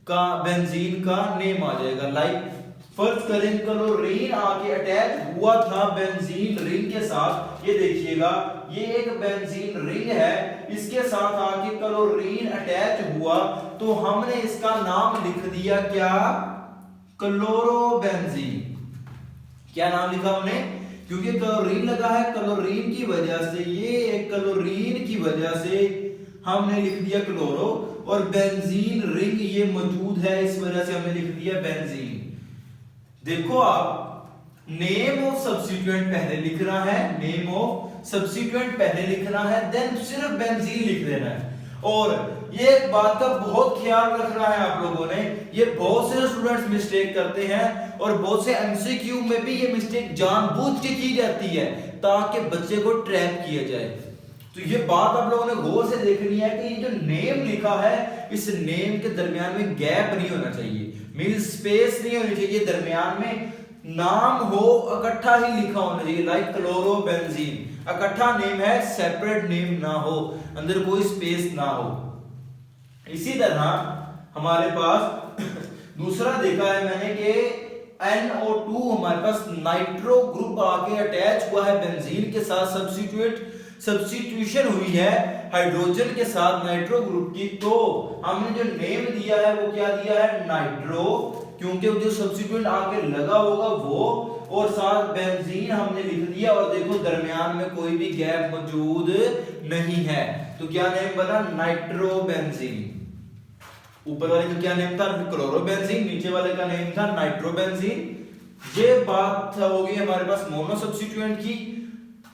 Speaker 1: का बेंजीन का नेम आ जाएगा। लाइक फर्ज करें क्लोरीन आके अटैच हुआ था बेंजीन रिंग के साथ, ये देखिएगा ये एक बेंजीन रिंग है, इसके साथ आके क्लोरीन अटैच हुआ तो हमने इसका नाम लिख दिया क्या? क्लोरोबेंजीन। क्या नाम लिखा हमने? क्योंकि क्लोरीन लगा है, क्लोरीन की वजह से ये क्लोरीन की वजह से हमने लिख दिया क्लोरो, और बेंजीन रिंग ये मौजूद है इस वजह से हमने लिख दिया बेंजीन। देखो आप नेम ऑफ सब्स्टिट्यूएंट पहले लिखना है, नेम ऑफ सब्स्टिट्यूएंट पहले लिखना है, देन सिर्फ बेंजीन लिख देना है। और ये एक बात का बहुत ख्याल रखना है आप लोगों ने, ये बहुत से स्टूडेंट्स मिस्टेक करते हैं और बहुत से एमसीक्यू में भी ये मिस्टेक जानबूझ के की जाती है ताकि बच्चे को ट्रैप किया जाए। तो ये बात आप लोगों ने गौर से देखनी है कि ये जो नेम लिखा है इस नेम के दरमियान में गैप नहीं होना चाहिए, मीन स्पेस नहीं होनी चाहिए, दरमियान में नाम हो इकट्ठा ही लिखा होना चाहिए। लाइक क्लोरोबेंजीन इकट्ठा नेम है, सेपरेट नेम ना हो, अंदर कोई स्पेस ना हो। इसी तरह हमारे पास दूसरा देखा है मैंने कि NO2 हमारे पास नाइट्रो ग्रुप आके अटैच हुआ है बेंजीन के साथ, सब्स्टिट्यूशन हुई है हाइड्रोजन के साथ नाइट्रो ग्रुप की, तो हमने जो नेम दिया है वो क्या दिया है? नाइट्रो, क्योंकि जो सब्स्टिट्यूएंट आके लगा होगा वो, और साथ बेंजीन हमने लिख दिया, और देखो दरमियान में कोई भी गैप मौजूद नहीं है, तो क्या नेम बना? नाइट्रोबेंजीन। ऊपर वाले का क्या नेम था? क्लोरोबेंजीन, नीचे वाले का नेम था नाइट्रोबेंजीन। ये बात होगी हमारे पास मोनो सब्स्टिट्यूएंट की।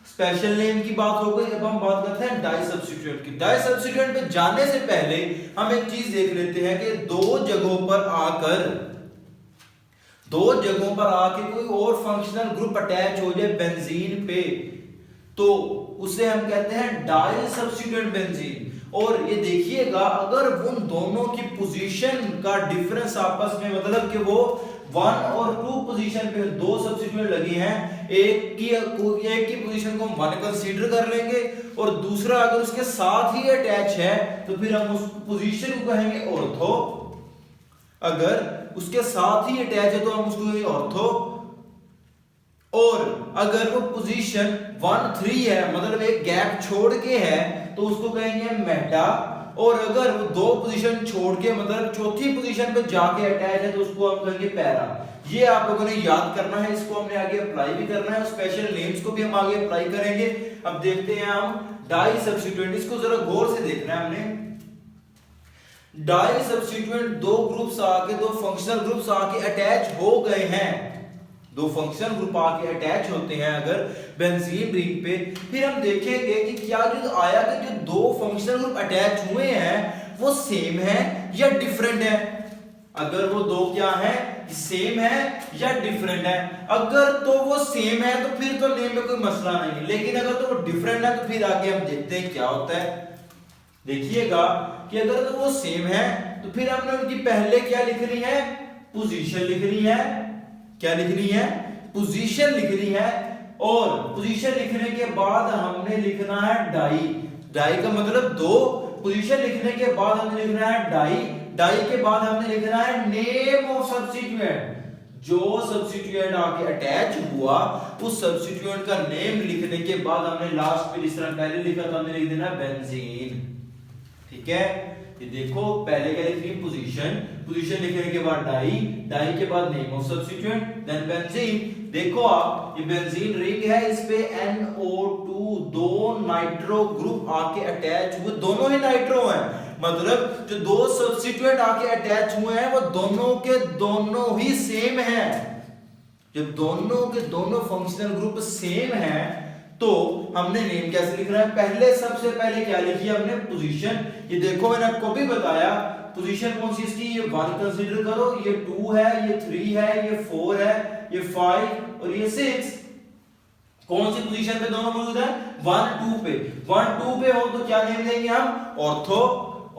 Speaker 1: स्पेशल नेम की बात हो गई, अब हम बात करते हैं डाई सब्स्टिट्यूएंट की। डाई सब्स्टिट्यूएंट पे जाने से पहले हम एक चीज देख लेते हैं कि दो जगहों पर आके कोई और फंक्शनल ग्रुप अटैच हो जाए बेंजीन पे तो उसे हम कहते हैं डाई सब्स्टिट्यूएंट बेंजीन। और ये देखिएगा अगर उन दोनों की पोजीशन का डिफरेंस आपस में, मतलब कि वो 1 और 2 पोजीशन पे दो सब्स्टिट्यूएंट लगे हैं, एक की पोजीशन को हम 1 कंसीडर कर लेंगे और दूसरा अगर उसके साथ ही अटैच है तो फिर हम उस पोजीशन को कहेंगे ऑर्थो। अगर उसके साथ ही अटैच है तो हम उसको कहेंगे ऑर्थो, और अगर वो पोजीशन 1 3 है मतलब एक गैप छोड़ के है तो उसको कहेंगे मेटा, और अगर वो दो पोजीशन छोड़ के मतलब चौथी पोजीशन पे जाके अटैच है तो उसको हम कहेंगे पैरा। ये आप लोगों ने याद करना है, इसको हमने आगे अप्लाई भी करना है, स्पेशल नेम्स को भी हम आगे अप्लाई करेंगे। अब देखते हैं हम डाई सब्स्टिट्यूएंट, इसको जरा गौर से देखना है हमने। डाई सब्स्टिट्यूएंट दो ग्रुप्स आके, दो फंक्शनल ग्रुप्स आके अटैच हो गए हैं, दो फंक्शनल ग्रुप आके अटैच होते हैं अगर बेंजीन रिंग पे, फिर हम देखेंगे कि क्या जो आया कि जो दो फंक्शनल ग्रुप अटैच हुए हैं वो सेम है या डिफरेंट है। अगर वो दो क्या है? सेम है या डिफरेंट है। अगर तो वो सेम है तो फिर तो नेम में कोई मसला नहीं है, लेकिन अगर तो वो डिफरेंट है तो फिर आगे हम देखते हैं क्या होता है। देखिएगा कि अगर तो वो सेम है तो फिर हमने उनकी पहले क्या लिखनी है? पोजीशन लिखनी है। क्या लिखनी है? पोजीशन लिखनी है, और पोजीशन लिखने के बाद हमने लिखना है डाई। डाई का मतलब दो, पोजीशन लिखने के बाद हमने लिखना है डाई, डाई के बाद हमने लिखना है नेम ऑफ सब्स्टिट्यूएंट। जो सब्स्टिट्यूएंट आके अटैच हुआ उस सब्स्टिट्यूएंट का नेम लिखने के बाद हमने लास्ट पे जिस तरह पहले लिखा था हमने लिख देना बेंजीन। ठीक है, ये देखो पहले क्या लिखनी? पोजीशन, पोजीशन लिखने के बाद डाई, डाई के बाद name of substituent, then benzene. देखो आप ये बेंजीन रिंग है, इस पे NO2 दो नाइट्रो ग्रुप आके अटैच हुए, दोनों ही नाइट्रो हैं, मतलब जो दो सब्स्टिट्यूएंट आके अटैच हुए हैं वो दोनों के दोनों ही सेम हैं। जब दोनों के दोनों फंक्शनल ग्रुप सेम है तो हमने नेम कैसे लिखना है, पहले सबसे पहले क्या लिखी है हमने, पोजीशन। ये देखो मैंने आपको भी बताया पोजीशन कौन सी इसकी, ये 1 कंसीडर करो, ये 2 है, ये 3 है, ये 4 है, ये 5 और ये 6। कौन सी पोजीशन पे दोनों मौजूद है, 1 2 पे। 1 2 पे हो तो क्या नेम देंगे हम, ऑर्थो।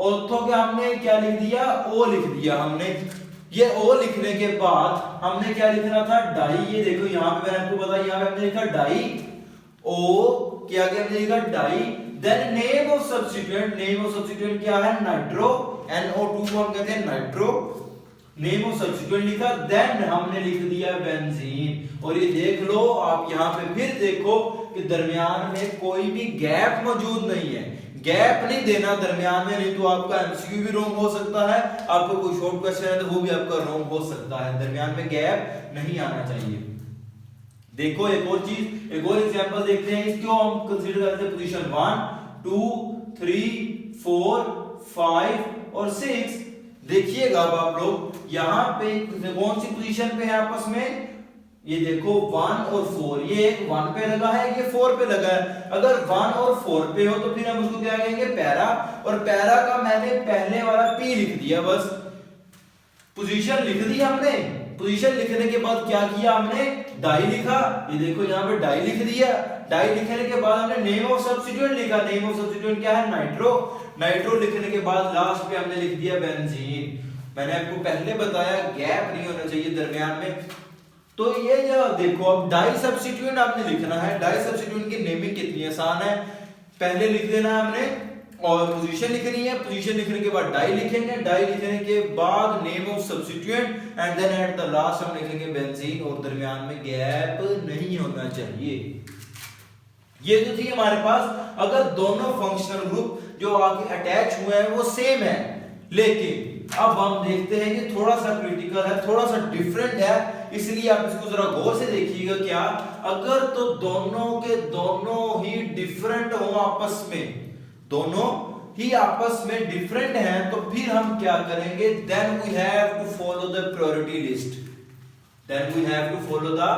Speaker 1: ऑर्थो के हमने क्या लिख दिया, ओ लिख दिया हमने। ये ओ लिखने के बाद हमने क्या लिखना था, डाई। ये देखो यहाँ पे मैंने आपको बताया, यहाँ पे हमने लिखा डाई, ओ क्या क्या हमने लिखा, di. Then name of substituent, name of substituent क्या है, नाइट्रो, NO2 को हम कहते हैं नाइट्रो। नेम ऑफ सब्स्टिट्यूएंट लिखा, देन हमने लिख दिया बेंजीन। और ये देख लो आप यहाँ पे फिर देखो कि दरमियान में कोई भी गैप मौजूद नहीं है, गैप नहीं देना दरमियान में, नहीं तो आपका एमसीक्यू भी रॉन्ग हो सकता है, आपको कोई शॉर्ट क्वेश्चन है तो वो भी आपका रॉन्ग हो सकता है। दरमियान में गैप नहीं आना चाहिए। देखो एक और चीज, एक और एग्जांपल देखते हैं, इसको हम कंसीडर करते हैं पोजीशन 1 2 3 4 5 और 6। देखिएगा अब आप लोग यहाँ पे कौन सी पोजीशन पे है आपस में, ये देखो 1 और 4, ये एक 1 पे लगा है, ये 4 पे लगा है। अगर 1 और 4 पे हो तो फिर हम उसको क्या कहेंगे, पैरा। और पैरा का मैंने पहले वाला P लिख दिया, बस पोजीशन लिख दी हमने। पोजीशन लिखने के बाद क्या किया हमने, डाई लिखा। ये देखो यहाँ पे डाई लिख दिया। डाई लिखने के बाद हमने नेम ऑफ सब्स्टिट्यूएंट लिखा। नेम ऑफ सब्स्टिट्यूएंट क्या है, नाइट्रो। नाइट्रो लिखने के बाद लास्ट पे हमने लिख दिया बेंजीन। मैंने आपको पहले बताया गैप नहीं होना चाहिए दरमियान में। तो ये जो देखो अब डाई सब्स्टिट्यूएंट आपने लिखना है। डाई सब्स्टिट्यूएंट की नेमिंग कितनी आसान है, पहले लिख देना हमने और पोजीशन लिखनी है। पोजीशन लिखने के बाद डाई लिखेंगे, डाई लिखने के बाद name of substituent and then at the last हम लिखेंगे बेंजीन। और दरमियान में गैप नहीं होना चाहिए। ये जो थी हमारे पास, अगर दोनों फंक्शनल ग्रुप जो आगे अटैच हुए हैं वो सेम है, लेकिन अब हम देखते हैं कि थोड़ा सा क्रिटिकल है, थोड़ा सा डिफरेंट है, इसलिए आप इसको जरा गौर से देखिएगा। क्या, अगर तो दोनों के दोनों ही डिफरेंट हो आपस में, दोनों ही आपस में डिफरेंट हैं, तो फिर हम क्या करेंगे, then we have to follow the priority list. Then we have to follow the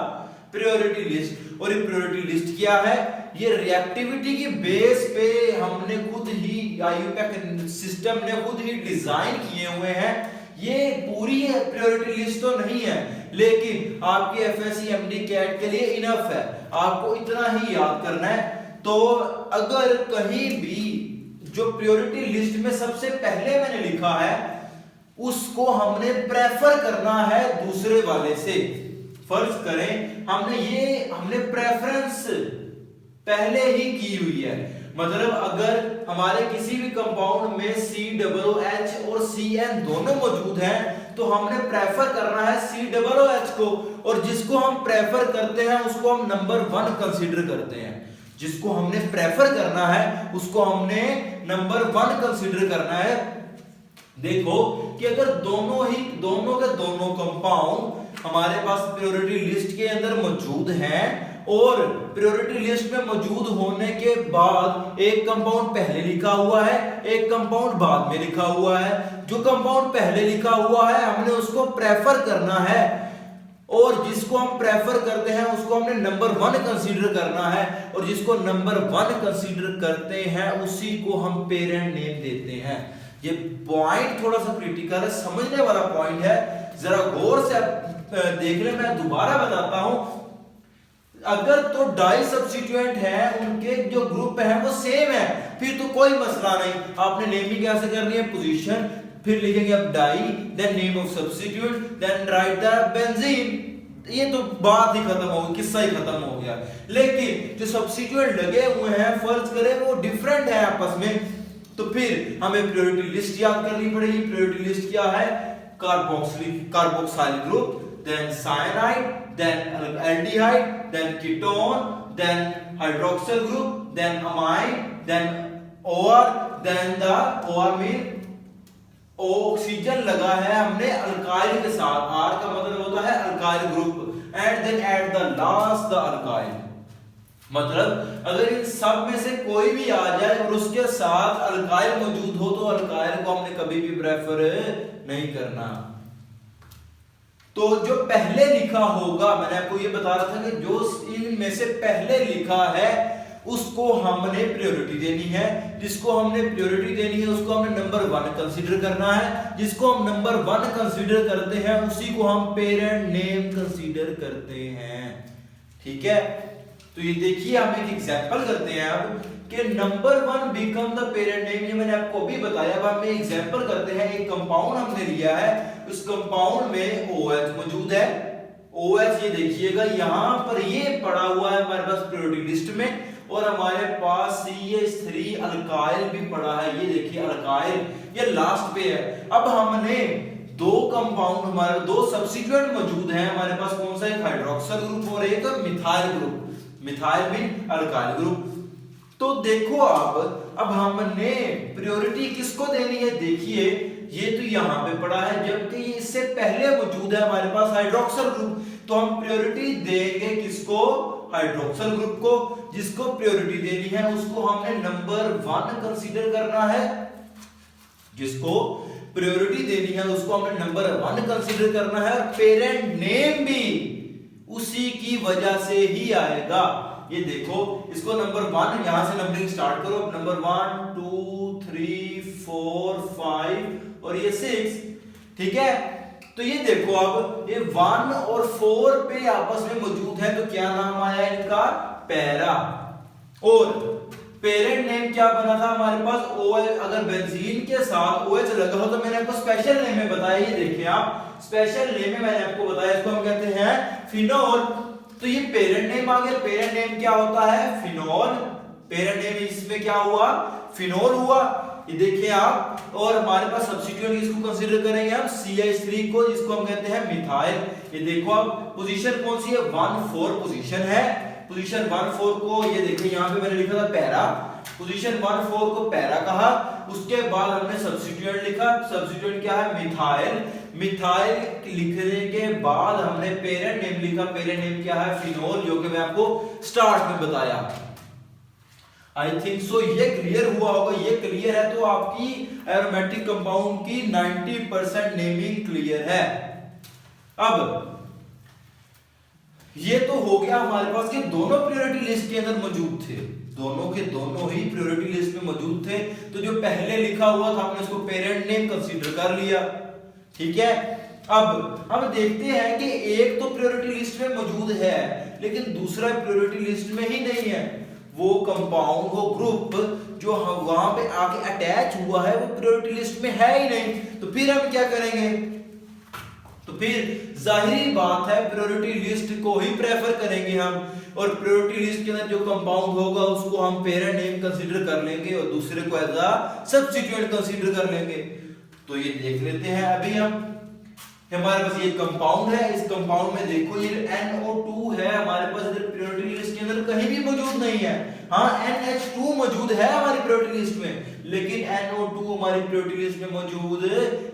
Speaker 1: priority list. और ये प्रायोरिटी लिस्ट क्या है, ये रिएक्टिविटी की बेस पे हमने खुद ही आईयूपैक सिस्टम ने खुद ही डिजाइन किए हुए हैं। ये पूरी प्रायोरिटी लिस्ट तो नहीं है, लेकिन आपके एफएससी एमडी कैट के लिए इनफ है, आपको इतना ही याद करना है। तो अगर कहीं भी जो प्रायोरिटी लिस्ट में सबसे पहले मैंने लिखा है उसको हमने प्रेफर करना है दूसरे वाले से। फर्ज करें हमने प्रेफरेंस पहले ही की हुई है, मतलब अगर हमारे किसी भी कंपाउंड में COOH और CN दोनों मौजूद हैं तो हमने प्रेफर करना है COOH को, और जिसको हम प्रेफर करते हैं उसको हम नंबर 1 कंसीडर करते हैं। जिसको हमने प्रेफर करना है उसको हमने नंबर 1 कंसीडर करना है। देखो कि अगर दोनों के दोनों कंपाउंड हमारे पास प्रायोरिटी लिस्ट के अंदर मौजूद हैं और प्रायोरिटी लिस्ट में मौजूद होने के बाद एक कंपाउंड पहले लिखा हुआ है, एक कंपाउंड बाद में लिखा हुआ है। जो कंपाउंड पहले लिखा हुआ है हमने उसको प्रेफर करना है, और जिसको हम प्रेफर करते हैं उसको हमने नंबर 1 कंसीडर करना है, और जिसको नंबर 1 कंसीडर करते हैं उसी को हम पेरेंट नेम देते हैं। ये पॉइंट थोड़ा सा क्रिटिकल है, समझने वाला पॉइंट है, जरा गौर से देख ले। मैं दोबारा बताता हूं, अगर तो डाई सब्स्टिट्यूएंट है, उनके जो ग्रुप है वो सेम है, फिर तो कोई मसला नहीं। आपने नेमिंग कैसे करनी है, पोजीशन, फिर लिखेंगे अब di, then name of substituent, then write the benzene. ये तो बात ही खत्म हो गई, किस्सा ही खत्म हो गया। लेकिन जो सब्स्टिट्यूएंट लगे हुए हैं, फर्ज करें वो डिफरेंट है आपस में, तो फिर हमें प्रायोरिटी लिस्ट याद करनी पड़ेगी। प्रायोरिटी लिस्ट क्या है, carboxyl group, then cyanide, then aldehyde, then ketone, then hydroxyl group, then amine, then OR, then the OR mean oxygen लगा है हमने अल्काइल के साथ, R का मतलब होता है alkyl group, and then at the last the alkyl। मतलब अगर इन सब में से कोई भी आ जाए और उसके साथ अल्काइल मौजूद हो तो अल्काइल को हमने कभी भी प्रेफर नहीं करना। तो जो पहले लिखा होगा, मैंने आपको ये बता रहा था कि जो इनमें से पहले लिखा है उसको हमने प्रायोरिटी देनी है। जिसको हमने प्रायोरिटी देनी है उसको हमने नंबर 1 कंसीडर करना है। जिसको हम नंबर 1 कंसीडर करते हैं उसी को हम पेरेंट नेम कंसीडर करते हैं। ठीक है, तो ये देखिए हम एक एग्जांपल करते हैं अब कि number 1 become the parent name. ये मैंने आपको अभी बताया। अब हम एग्जांपल करते हैं। एक कंपाउंड हमने लिया है, उस कंपाउंड में OH मौजूद है। OH ये देखिएगा यहां पर ये पड़ा हुआ है हमारे पास प्रायोरिटी लिस्ट में, और हमारे पास CH3 अल्काइल भी पड़ा है। ये देखिए अल्काइल, ये लास्ट पे है। अब हमने दो कंपाउंड, हमारे दो सब्स्टिट्यूएंट मौजूद हैं हमारे पास। कौन सा? एक हाइड्रोक्सिल ग्रुप और एक methyl group, methyl mean alkyl group. तो देखो अब हमने प्रायोरिटी किसको देनी है? देखिए ये तो यहां पे पड़ा है, जबकि ये इससे पहले मौजूद है हमारे पास हाइड्रोक्सिल ग्रुप। तो हम प्रायोरिटी देंगे किसको? हाइड्रोक्सिल ग्रुप को। जिसको प्रायोरिटी देनी है उसको हमने नंबर 1 कंसीडर करना है। जिसको प्रायोरिटी देनी है उसको हमने नंबर 1 कंसीडर करना है, और पेरेंट नेम भी उसी की वजह से ही आएगा। ये देखो, इसको नंबर 1, यहां से नंबरिंग स्टार्ट करो। नंबर 1 2 3 4 5 और ये 6। ठीक है, तो ये देखो अब ये 1 और 4 पे आपस में मौजूद है, तो क्या नाम आया इनका? पैरा। और पेरेंट नेम क्या बना था हमारे पास? OH। अगर बेंजीन के साथ OH लगा हो तो मैंने आपको स्पेशल नेम में बताया। ये देखिए आप, स्पेशल नेम में मैंने आपको बताया, इसको हम कहते हैं फिनोल। तो ये पेरेंट नेम आ गया। पेरेंट नेम क्या होता है? फिनोल। पेरेंट नेम इसमें क्या हुआ? फिनोल हुआ। ये देखिए आप, और हमारे पास सब्स्टिट्यूएंट किसको कंसीडर करेंगे हम? CH3 को, जिसको हम कहते हैं मिथाइल। ये देखो अब पोजीशन कौन सी है? 1 4 पोजीशन है। पोजीशन 1 4 को ये देखिए यहां पे मैंने लिखा था पैरा। पोजीशन 1 4 को पैरा कहा। उसके बाद हमने सब्स्टिट्यूएंट लिखा। सब्स्टिट्यूएंट क्या है? मिथाइल। मिथाइल लिखने के बाद हमने पेरेंट नेम लिखा। पेरेंट नेम क्या है? फिनोल, जो कि मैं आपको स्टार्ट में बताया। आई थिंक सो ये क्लियर हुआ होगा। ये क्लियर है तो आपकी एरोमेटिक कंपाउंड की 90% नेमिंग क्लियर है। अब ये तो हो गया हमारे पास कि दोनों प्रायोरिटी लिस्ट के अंदर मौजूद थे। दोनों के दोनों ही प्रायोरिटी लिस्ट में मौजूद थे। तो जो पहले लिखा हुआ था हमने उसको पेरेंट नेम कंसीडर कर लिया। ठीक है, अब हम देखते हैं कि एक तो प्रायोरिटी लिस्ट में मौजूद है लेकिन दूसरा प्रायोरिटी लिस्ट में ही नहीं है। वो कंपाउंड, वो ग्रुप जो वहां पे आके अटैच हुआ है वो प्रायोरिटी लिस्ट में है ही नहीं। तो फिर हम क्या करेंगे? तो फिर जाहिर बात है प्रायोरिटी लिस्ट को ही प्रेफर करेंगे हम, और प्रायोरिटी लिस्ट के अंदर जो कंपाउंड होगा उसको हम पेरेंट नेम कंसीडर कर लेंगे और दूसरे को एज अ सब्स्टिट्यूएंट कंसीडर कर लेंगे। तो ये देख लेते हैं अभी हम, हमारे पास ये कंपाउंड है। इस कंपाउंड में देखो ये NO2 है हमारे पास, इधर प्रायोरिटी लिस्ट के अंदर कहीं भी मौजूद नहीं है। हाँ, NH2 मौजूद है हमारी प्रायोरिटी लिस्ट में, लेकिन NO2 हमारी प्रायोरिटी लिस्ट में मौजूद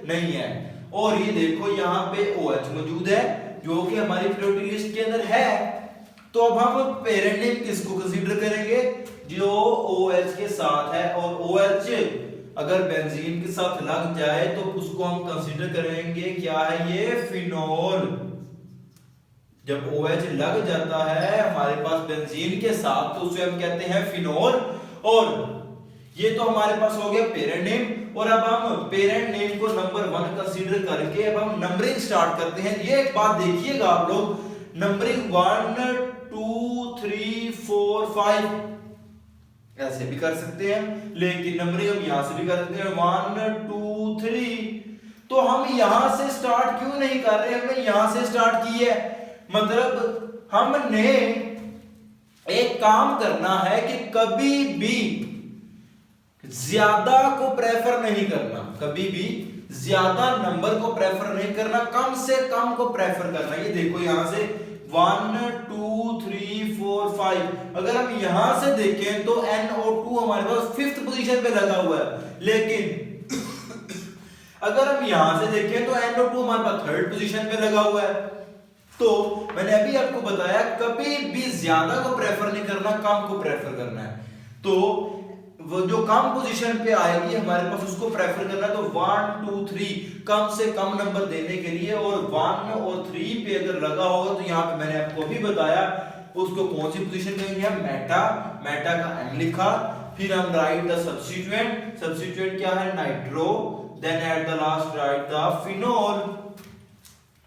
Speaker 1: नहीं है। और ये देखो यहाँ पे OH मौजूद है जो कि हमारी प्रायोरिटी लिस्ट के अंदर है। तो अब हम पेरेंट नेम किसको कंसीडर करेंगे? जो OH के साथ है, और OH अगर बेंजीन के साथ लग जाए तो उसको हम कंसीडर करेंगे क्या है? ये फिनोल। जब OH लग जाता है हमारे पास बेंजीन के साथ तो उसे हम कहते हैं फिनोल। और ये तो हमारे पास हो गया पेरेंट नेम। और अब हम पेरेंट नेम को नंबर 1 कंसीडर करके अब हम नंबरिंग स्टार्ट करते हैं। ये एक बात देखिएगा आप लोग, नंबरिंग 1 2 3 4 5 ऐसे भी कर सकते हैं, लेकिन नंबरिंग हम यहां से भी कर सकते हैं 1 2 3। तो हम यहां से स्टार्ट क्यों नहीं कर रहे? हमने यहां से स्टार्ट की है, मतलब हमने एक काम करना है कि कभी भी ज्यादा को प्रेफर नहीं करना, कभी भी ज्यादा नंबर को प्रेफर नहीं करना, कम से कम को प्रेफर करना। ये देखो यहां से 1 2 3 4 5, अगर हम यहां से देखें तो NO2 हमारे पास 5th पोजीशन पे लगा हुआ है, लेकिन अगर हम यहां से देखें तो NO2 हमारे पास 3rd पोजीशन पे लगा हुआ है। तो मैंने अभी आपको बताया कभी भी ज्यादा को प्रेफर नहीं करना, कम को प्रेफर करना है। तो वो जो कम पोजीशन पे आएगी हमारे पास उसको प्रेफर करना है। तो 1 2 3 कम से कम नंबर देने के लिए, और 1 और 3 पे अगर लगा होगा तो यहाँ पे मैंने आपको अभी बताया उसको कौन सी पोजीशन देंगे हम, मेटा, मेटा का एम लिखा, फिर हम राइट द सब्स्टिट्यूएंट, सब्स्टिट्यूएंट क्या है nitro, then at the last write the phenol.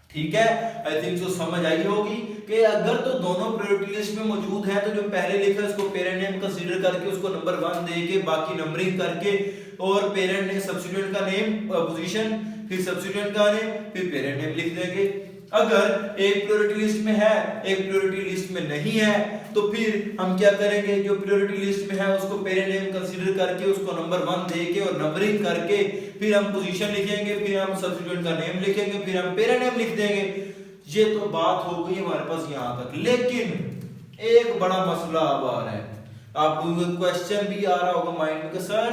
Speaker 1: ठीक है, आई थिंक सो समझ आई होगी कि अगर तो दोनों प्रायोरिटी लिस्ट में मौजूद है तो जो पहले लिखा है उसको पेरेंट नेम कंसीडर करके उसको नंबर 1 देके बाकी नंबरिंग करके, और पेरेंट ने सब्स्टिट्यूएंट का नेम पोजीशन, फिर सब्स्टिट्यूएंट का नेम, फिर पेरेंट नेम लिख देंगे। अगर एक प्रायोरिटी लिस्ट में है एक प्रायोरिटी लिस्ट में नहीं है तो फिर हम क्या करेंगे, जो प्रायोरिटी लिस्ट में है उसको पेरेंट नेम कंसीडर करके उसको नंबर 1 देके और नंबरिंग करके फिर हम पोजीशन लिखेंगे, फिर हम सब्स्टिट्यूएंट का नेम लिखेंगे, फिर हम पेरेंट नेम लिख देंगे। ये तो बात हो गई हमारे पास यहां तक। लेकिन एक बड़ा मसला अब आ रहा है, आपको क्वेश्चन भी आ रहा होगा माइंड में कि सर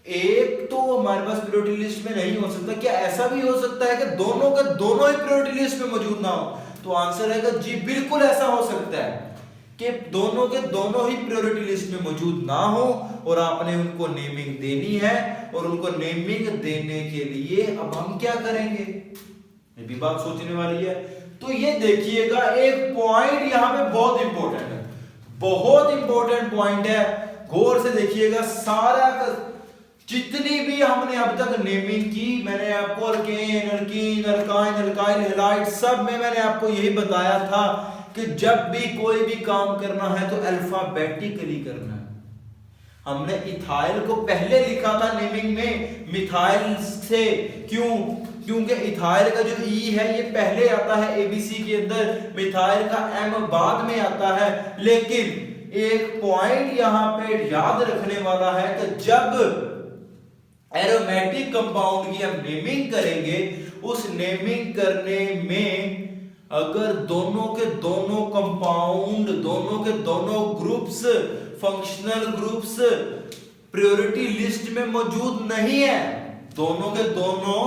Speaker 1: एक तो हमारे पास प्रायोरिटी लिस्ट में नहीं हो सकता, क्या ऐसा भी हो सकता है कि दोनों का दोनों ही प्रायोरिटी लिस्ट में मौजूद ना हो? तो आंसर है जी बिल्कुल ऐसा हो सकता है कि दोनों के दोनों ही प्रायोरिटी लिस्ट में मौजूद ना हो और आपने उनको नेमिंग देनी है, और उनको नेमिंग देने के लिए अब हम क्या करेंगे, ये भी बात सोचने वाली है। तो ये देखिएगा एक पॉइंट यहां पे बहुत इंपॉर्टेंट है, बहुत इंपॉर्टेंट पॉइंट है, गौर से देखिएगा। सारा जितनी भी हमने अब तक नेमिंग की, मैंने आपको alkane, alkyne, alkyne, alkyl, halide सब में मैंने आपको यही बताया था कि जब भी कोई भी काम करना है तो अल्फाबेटिकली करना है। हमने इथाइल को पहले लिखा था नेमिंग में मिथाइल से, क्यों? क्योंकि इथाइल का जो ई है ये पहले आता है एबीसी के अंदर, मिथाइल का एम बाद में आता है। लेकिन एक पॉइंट यहां पे याद रखने वाला है कि जब एरोमेटिक कंपाउंड की हम नेमिंग करेंगे, उस नेमिंग करने में अगर दोनों के दोनों कंपाउंड, दोनों के दोनों groups, functional groups priority list में मौजूद नहीं है, दोनों के दोनों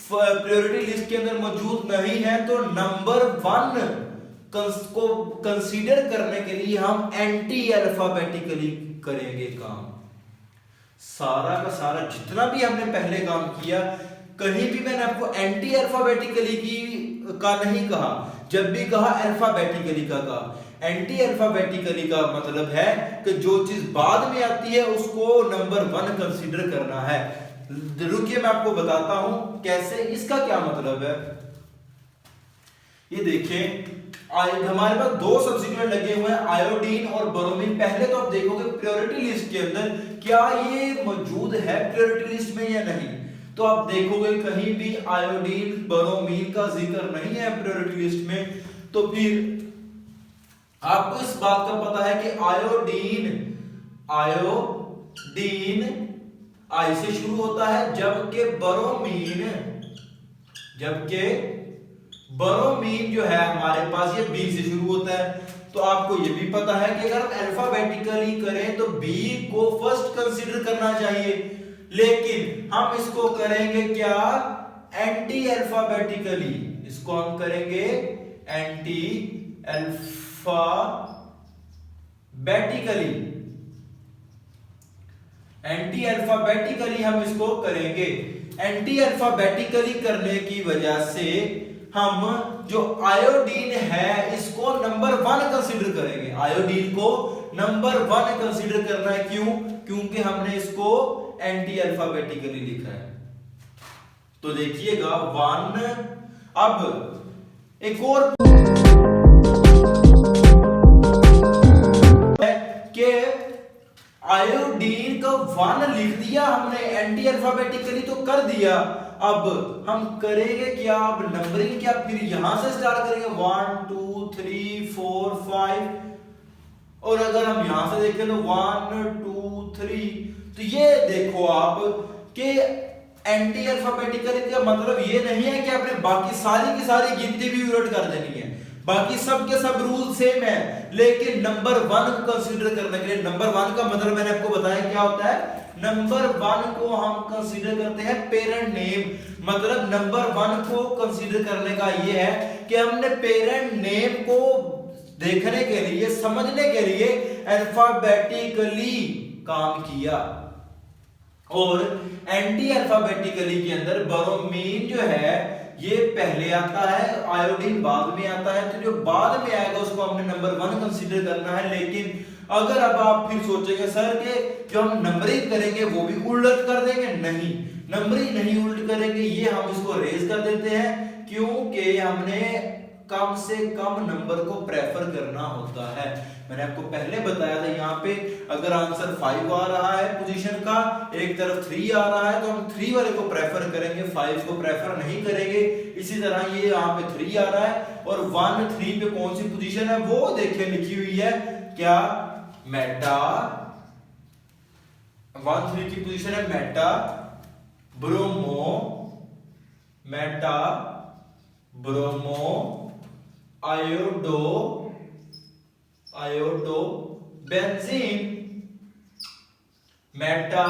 Speaker 1: प्रायोरिटी लिस्ट के अंदर मौजूद नहीं है, तो नंबर 1 को कंसीडर करने के लिए हम एंटी अल्फाबेटिकली करेंगे काम। सारा का सारा जितना भी हमने पहले काम किया, कहीं भी मैंने आपको एंटी अल्फाबेटिकली का नहीं कहा, जब भी कहा अल्फाबेटिकली का कहा। एंटी अल्फाबेटिकली का मतलब है कि जो चीज बाद में आती है उसको नंबर 1 कंसीडर करना है। रुकिए मैं आपको बताता हूं कैसे, इसका क्या मतलब है। ये देखिए हमारे पास 2 सब्स्टिट्यूएंट लगे हुए हैं, आयोडीन और ब्रोमीन। पहले तो आप देखोगे प्रायोरिटी लिस्ट के अंदर क्या ये मौजूद है प्रायोरिटी लिस्ट में या नहीं, तो आप देखोगे कहीं भी आयोडीन ब्रोमीन का जिक्र नहीं है प्रायोरिटी लिस्ट में। तो फिर आपको इस बात का पता है कि आयोडीन आई से शुरू होता है, जबकि ब्रोमीन जो है हमारे पास ये बी से शुरू होता है। तो आपको ये भी पता है कि अगर हम अल्फाबेटिकली करें तो बी को फर्स्ट कंसीडर करना चाहिए, लेकिन हम इसको करेंगे क्या, एंटी अल्फाबेटिकली। इसको हम करेंगे एंटी अल्फाबेटिकली हम इसको करेंगे। एंटी अल्फाबेटिकली करने की वजह से हम जो आयोडीन है इसको नंबर 1 कंसीडर करेंगे। आयोडीन को नंबर 1 कंसीडर करना है, क्यों? क्योंकि हमने इसको एंटी अल्फाबेटिकली लिखा है। तो देखिएगा 1। अब एक और कि आयोडीन का 1 लिख दिया हमने, एंटी अल्फाबेटिकली तो कर दिया। अब हम करेंगे क्या, अब नंबरिंग क्या फिर यहां से स्टार्ट करेंगे 1 2 3 4 5, और अगर हम यहां से देखें तो 1 2 3, तो ये देखो आप कि एंटी अल्फाबेटिकली का मतलब ये नहीं है कि आपने बाकी सारी की सारी गिनती भी उलट कर देनी है, बाकी सब के सब रूल सेम है, लेकिन नंबर 1 को कंसीडर करने के लिए, नंबर 1 का मतलब मैंने आपको बताया क्या होता है, नंबर 1 को हम कंसीडर करते हैं पेरेंट नेम। मतलब नंबर 1 को कंसीडर करने का ये है कि हमने पेरेंट नेम को देखने के लिए, समझने के लिए अल्फाबेटिकली काम किया। और एंटी अल्फाबेटिकली के अंदर ब्रोमीन जो है ये पहले आता है, आयोडीन बाद में आता है, तो जो बाद में आएगा उसको हमने नंबर 1 कंसीडर करना है। लेकिन अगर अब आप फिर सोचेंगे सर के जो हम नंबरिंग करेंगे वो भी उल्ट कर देंगे, नहीं, नंबरिंग नहीं उल्ट करेंगे, ये हम इसको रेज कर देते हैं क्योंकि हमने कम से कम नंबर को प्रेफर करना होता है। मैंने आपको पहले बताया था यहाँ पे अगर आंसर 5 आ रहा है पोजीशन का, एक तरफ 3 आ रहा है तो हम 3 वाले को प्रेफर करेंगे, 5 को प्रेफर नहीं करेंगे। इसी तरह ये यहाँ पे 3 आ रहा है और 1 3 पे कौन सी पोजीशन है वो देखिए लिखी हुई है, क्या मेटा 1 3 की पोजीशन है Meta bromo, Meta bromo iodo, iodo benzene, Meta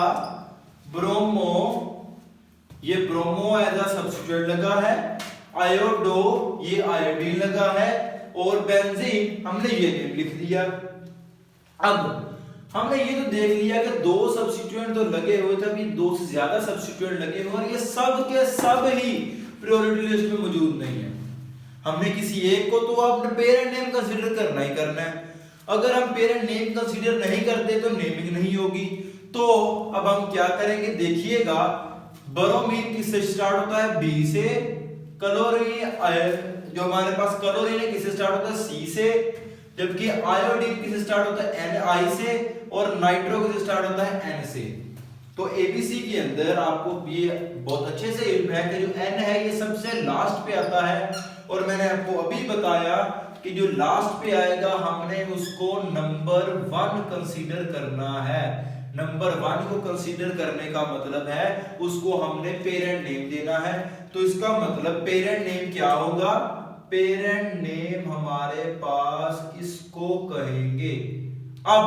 Speaker 1: bromo, ये ब्रोमो एज अ सब्स्टिट्यूट लगा है, आयोडो ये आयोडीन लगा है और बेंजीन हमने ये नेम लिख दिया। अब हमने ये तो देख लिया कि 2 सब्स्टिट्यूएंट तो लगे हुए थे, अभी 2 से ज्यादा सब्स्टिट्यूएंट लगे हुए और ये सब के सब ही प्रायोरिटी लिस्ट में मौजूद नहीं है। हमने किसी एक को तो अपने पेरेंट नेम कंसीडर करना ही करना है। अगर हम पेरेंट नेम कंसीडर नहीं करते तो नेमिंग नहीं होगी। तो अब हम क्या करेंगे देखिएगा, ब्रोमीन किससे स्टार्ट होता है, बी से, क्लोरीन जो हमारे पास क्लोरीन है किससे स्टार्ट होता है, सी से, जबकि आयोडीन किससे स्टार्ट होता है, एन आई से, और नाइट्रो किससे स्टार्ट होता है, एन से। तो एबीसी के अंदर आपको ये बहुत अच्छे से इल्म है कि जो एन है ये सबसे लास्ट पे आता है और मैंने आपको अभी बताया कि जो लास्ट पे आएगा हमने उसको नंबर 1 कंसीडर करना है। नंबर 1 को कंसीडर करने का मतलब है उसको हमने पेरेंट नेम देना है। तो इसका मतलब पेरेंट नेम क्या होगा, पेरेंट नेम हमारे पास इसको कहेंगे। अब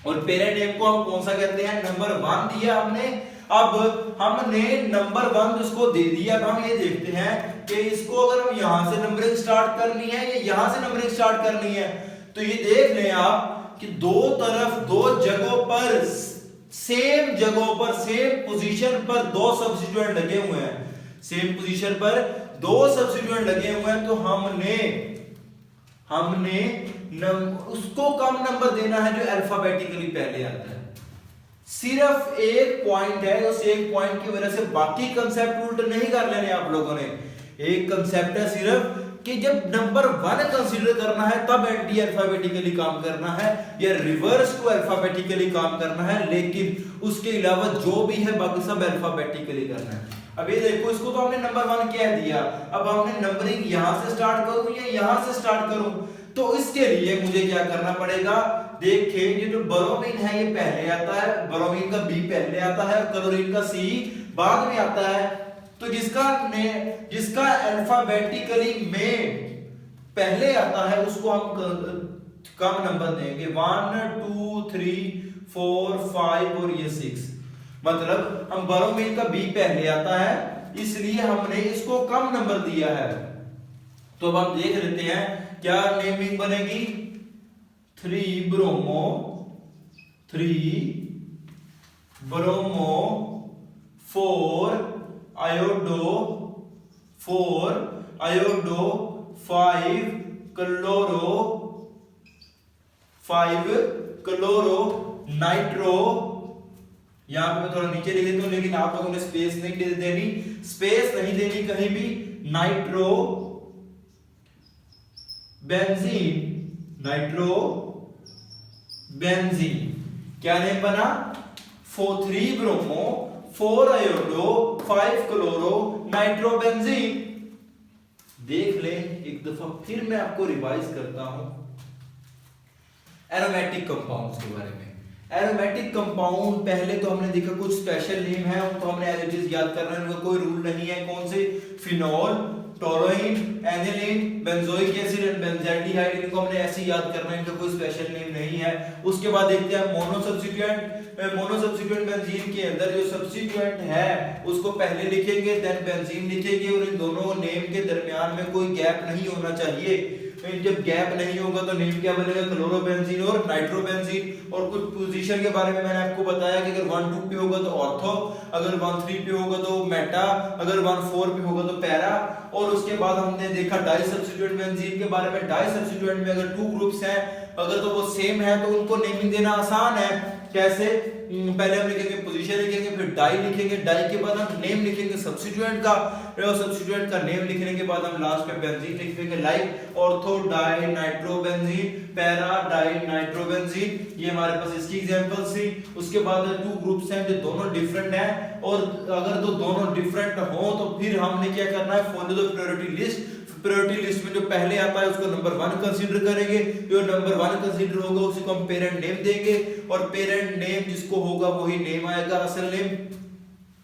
Speaker 1: और पेरेंट नेम को हम कौन सा कहते हैं, नंबर 1 दिया हमने। अब हमने नंबर 1 उसको दे दिया। अब हम ये देखते हैं कि इसको अगर हम यहां से नंबरिंग स्टार्ट करनी है या यहां से नंबरिंग स्टार्ट करनी है, तो ये देख लें आप कि दो तरफ 2 जगहों पर सेम जगहों पर सेम पोजीशन पर 2 सब्स्टिट्यूएंट लगे हुए हैं, सेम पोजीशन पर 2 सब्स्टिट्यूएंट लगे हुए हैं। तो हमने उसको कम नंबर देना है जो अल्फाबेटिकली पहले आता है। सिर्फ एक पॉइंट है, उस एक पॉइंट की वजह से बाकी कंसेप्ट उल्ट नहीं कर लेने आप लोगों ने। एक कंसेप्ट है सिर्फ कि जब नंबर 1 कंसीडर करना है तब एंटी अल्फाबेटिकली काम करना है या रिवर्स को अल्फाबेटिकली काम करना है, लेकिन उसके अलावा जो भी है बाकी सब अल्फाबेटिकली करना है। अब ये देखो, इसको तो हमने नंबर 1 कह दिया, अब हमने नंबरिंग यहां से स्टार्ट करूं या यहां से स्टार्ट करूं, तो इसके लिए मुझे क्या करना पड़ेगा, देखिए ये जो ब्रोमीन है ये पहले आता है, ब्रोमीन का बी पहले आता है, क्लोरीन का सी बाद में आता है। तो जिसका अल्फाबेटिकली में पहले आता है उसको हम कम नंबर देंगे, 1 2 3 4 5 और ये 6। मतलब हम ब्रोमीन का बी पहले आता है इसलिए हमने इसको कम नंबर दिया है। तो अब हम देख लेते हैं क्या नेमिंग बनेगी, 3 ब्रोमो 4 आयोडो 5 क्लोरो नाइट्रो। यहां पे मैं थोड़ा नीचे लिख देता हूं लेकिन आप लोगों ने स्पेस नहीं देनी कहीं भी, नाइट्रो बेंजीन क्या नेम बना, 3 bromo 4 iodo 5 chloro nitro benzene. देख ले एक दफा फिर मैं आपको रिवाइज करता हूं एरोमेटिक कंपाउंड्स के बारे में। एरोमेटिक कंपाउंड पहले तो हमने देखा कुछ स्पेशल नेम है, उनको हमने एज इट इज याद करना है, उनका कोई रूल नहीं है। कौन से, phenol, toluene, aniline, benzoic acid and benzaldehyde, इनको हमने ऐसे याद करना है, इनका कोई स्पेशल नेम नहीं है। उसके बाद देखते हैं मोनो सब्स्टिट्यूएंट बेंजीन के अंदर जो सब्स्टिट्यूएंट है उसको पहले लिखेंगे देन बेंजीन लिखेंगे और इन दोनों नेम के दरमियान में कोई गैप नहीं होना चाहिए। जब गैप नहीं होगा तो नेम क्या बनेगा, क्लोरोबेंजीन और नाइट्रोबेंजीन। और कुछ पोजीशन के बारे में मैंने आपको बताया कि अगर 1 2 पे होगा तो ऑर्थो, अगर 1 3 पे होगा तो मेटा, अगर 1 4 पे होगा तो पैरा। और उसके बाद हमने देखा डाई सब्स्टिट्यूएंट बेंजीन के बारे में। डाई सब्स्टिट्यूएंट में अगर 2 ग्रुप्स हैं, अगर तो वो सेम है तो उनको नेमिंग देना आसान है। कैसे, पहले हम लिखेंगे पोजीशन लिखेंगे, फिर डाई लिखेंगे, डाई के बाद हम नेम लिखेंगे सब्स्टिट्यूएंट का, और सब्स्टिट्यूएंट का नेम लिखने के बाद हम लास्ट में बेंजीन लिख देंगे, like ortho di nitrobenzene, para di nitrobenzene. ये हमारे पास इसकी एग्जांपल्स थी। उसके बाद 2 ग्रुप्स हैं जो दोनों डिफरेंट हैं, और अगर तो दोनों डिफरेंट हो तो फिर हमने क्या करना है, follow the priority list. Priority list में जो पहले आता है उसको नंबर 1 कंसीडर करेंगे, जो नंबर 1 कंसीडर होगा उसी को हम पेरेंट नेम देंगे, और पेरेंट नेम जिसको होगा वही नेम आएगा, असल नेम,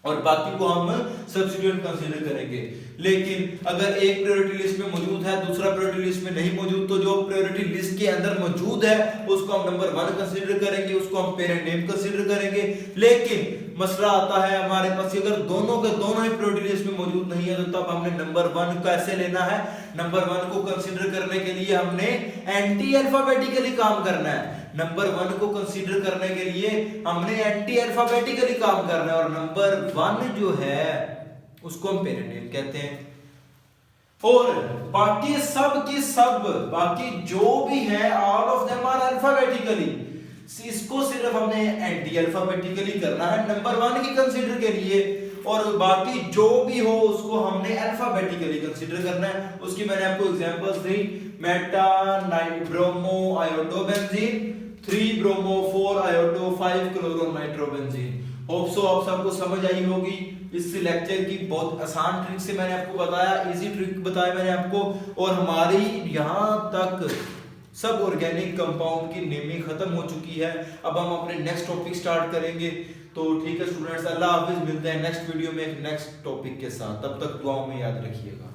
Speaker 1: और बाकी को हम सब्स्टिट्यूएंट कंसीडर करेंगे। लेकिन अगर एक प्रायोरिटी लिस्ट में मौजूद है, दूसरा प्रायोरिटी लिस्ट में नहीं मौजूद, तो जो प्रायोरिटी लिस्ट के अंदर मौजूद है उसको हम नंबर 1 कंसीडर करेंगे, उसको हम पेरेंट नेम कंसीडर करेंगे। लेकिन मसला आता है हमारे पास कि अगर दोनों के दोनों ही प्रायोरिटी लिस्ट में मौजूद नहीं है तो तब हमने नंबर 1 कैसे लेना है। नंबर 1 को कंसीडर करने के लिए हमने एंटी अल्फाबेटिकली काम करना है। नंबर 1 को कंसीडर करने के लिए हमने एंटी अल्फाबेटिकली काम करना है, और नंबर 1 जो है उसको हम पेरेंट नेम कहते हैं। और बाकी सब के सब, बाकी जो भी है, all of them are alphabetically, इसको सिर्फ हमने एंटी अल्फाबेटिकली करना है नंबर 1 की कंसीडर के लिए, और बाकी जो भी हो उसको हमने अल्फाबेटिकली कंसीडर करना है। उसकी मैंने आपको एग्जांपल्स दी, meta bromo iodobenzene, 3 bromo 4 iodo 5 chloro nitrobenzene. Hope so आप सबको समझ आई होगी। इस लेक्चर की बहुत आसान ट्रिक से मैंने आपको बताया, इजी ट्रिक बताया मैंने आपको, और हमारी यहाँ तक सब ऑर्गेनिक कंपाउंड की नेमिंग खत्म हो चुकी है। अब हम अपने नेक्स्ट टॉपिक स्टार्ट करेंगे। तो ठीक है स्टूडेंट्स, अल्लाह हाफिज, मिलते हैं नेक्स्ट वीडियो में एक नेक्स्ट टॉपिक के साथ। तब तक दुआओं में याद रखिएगा।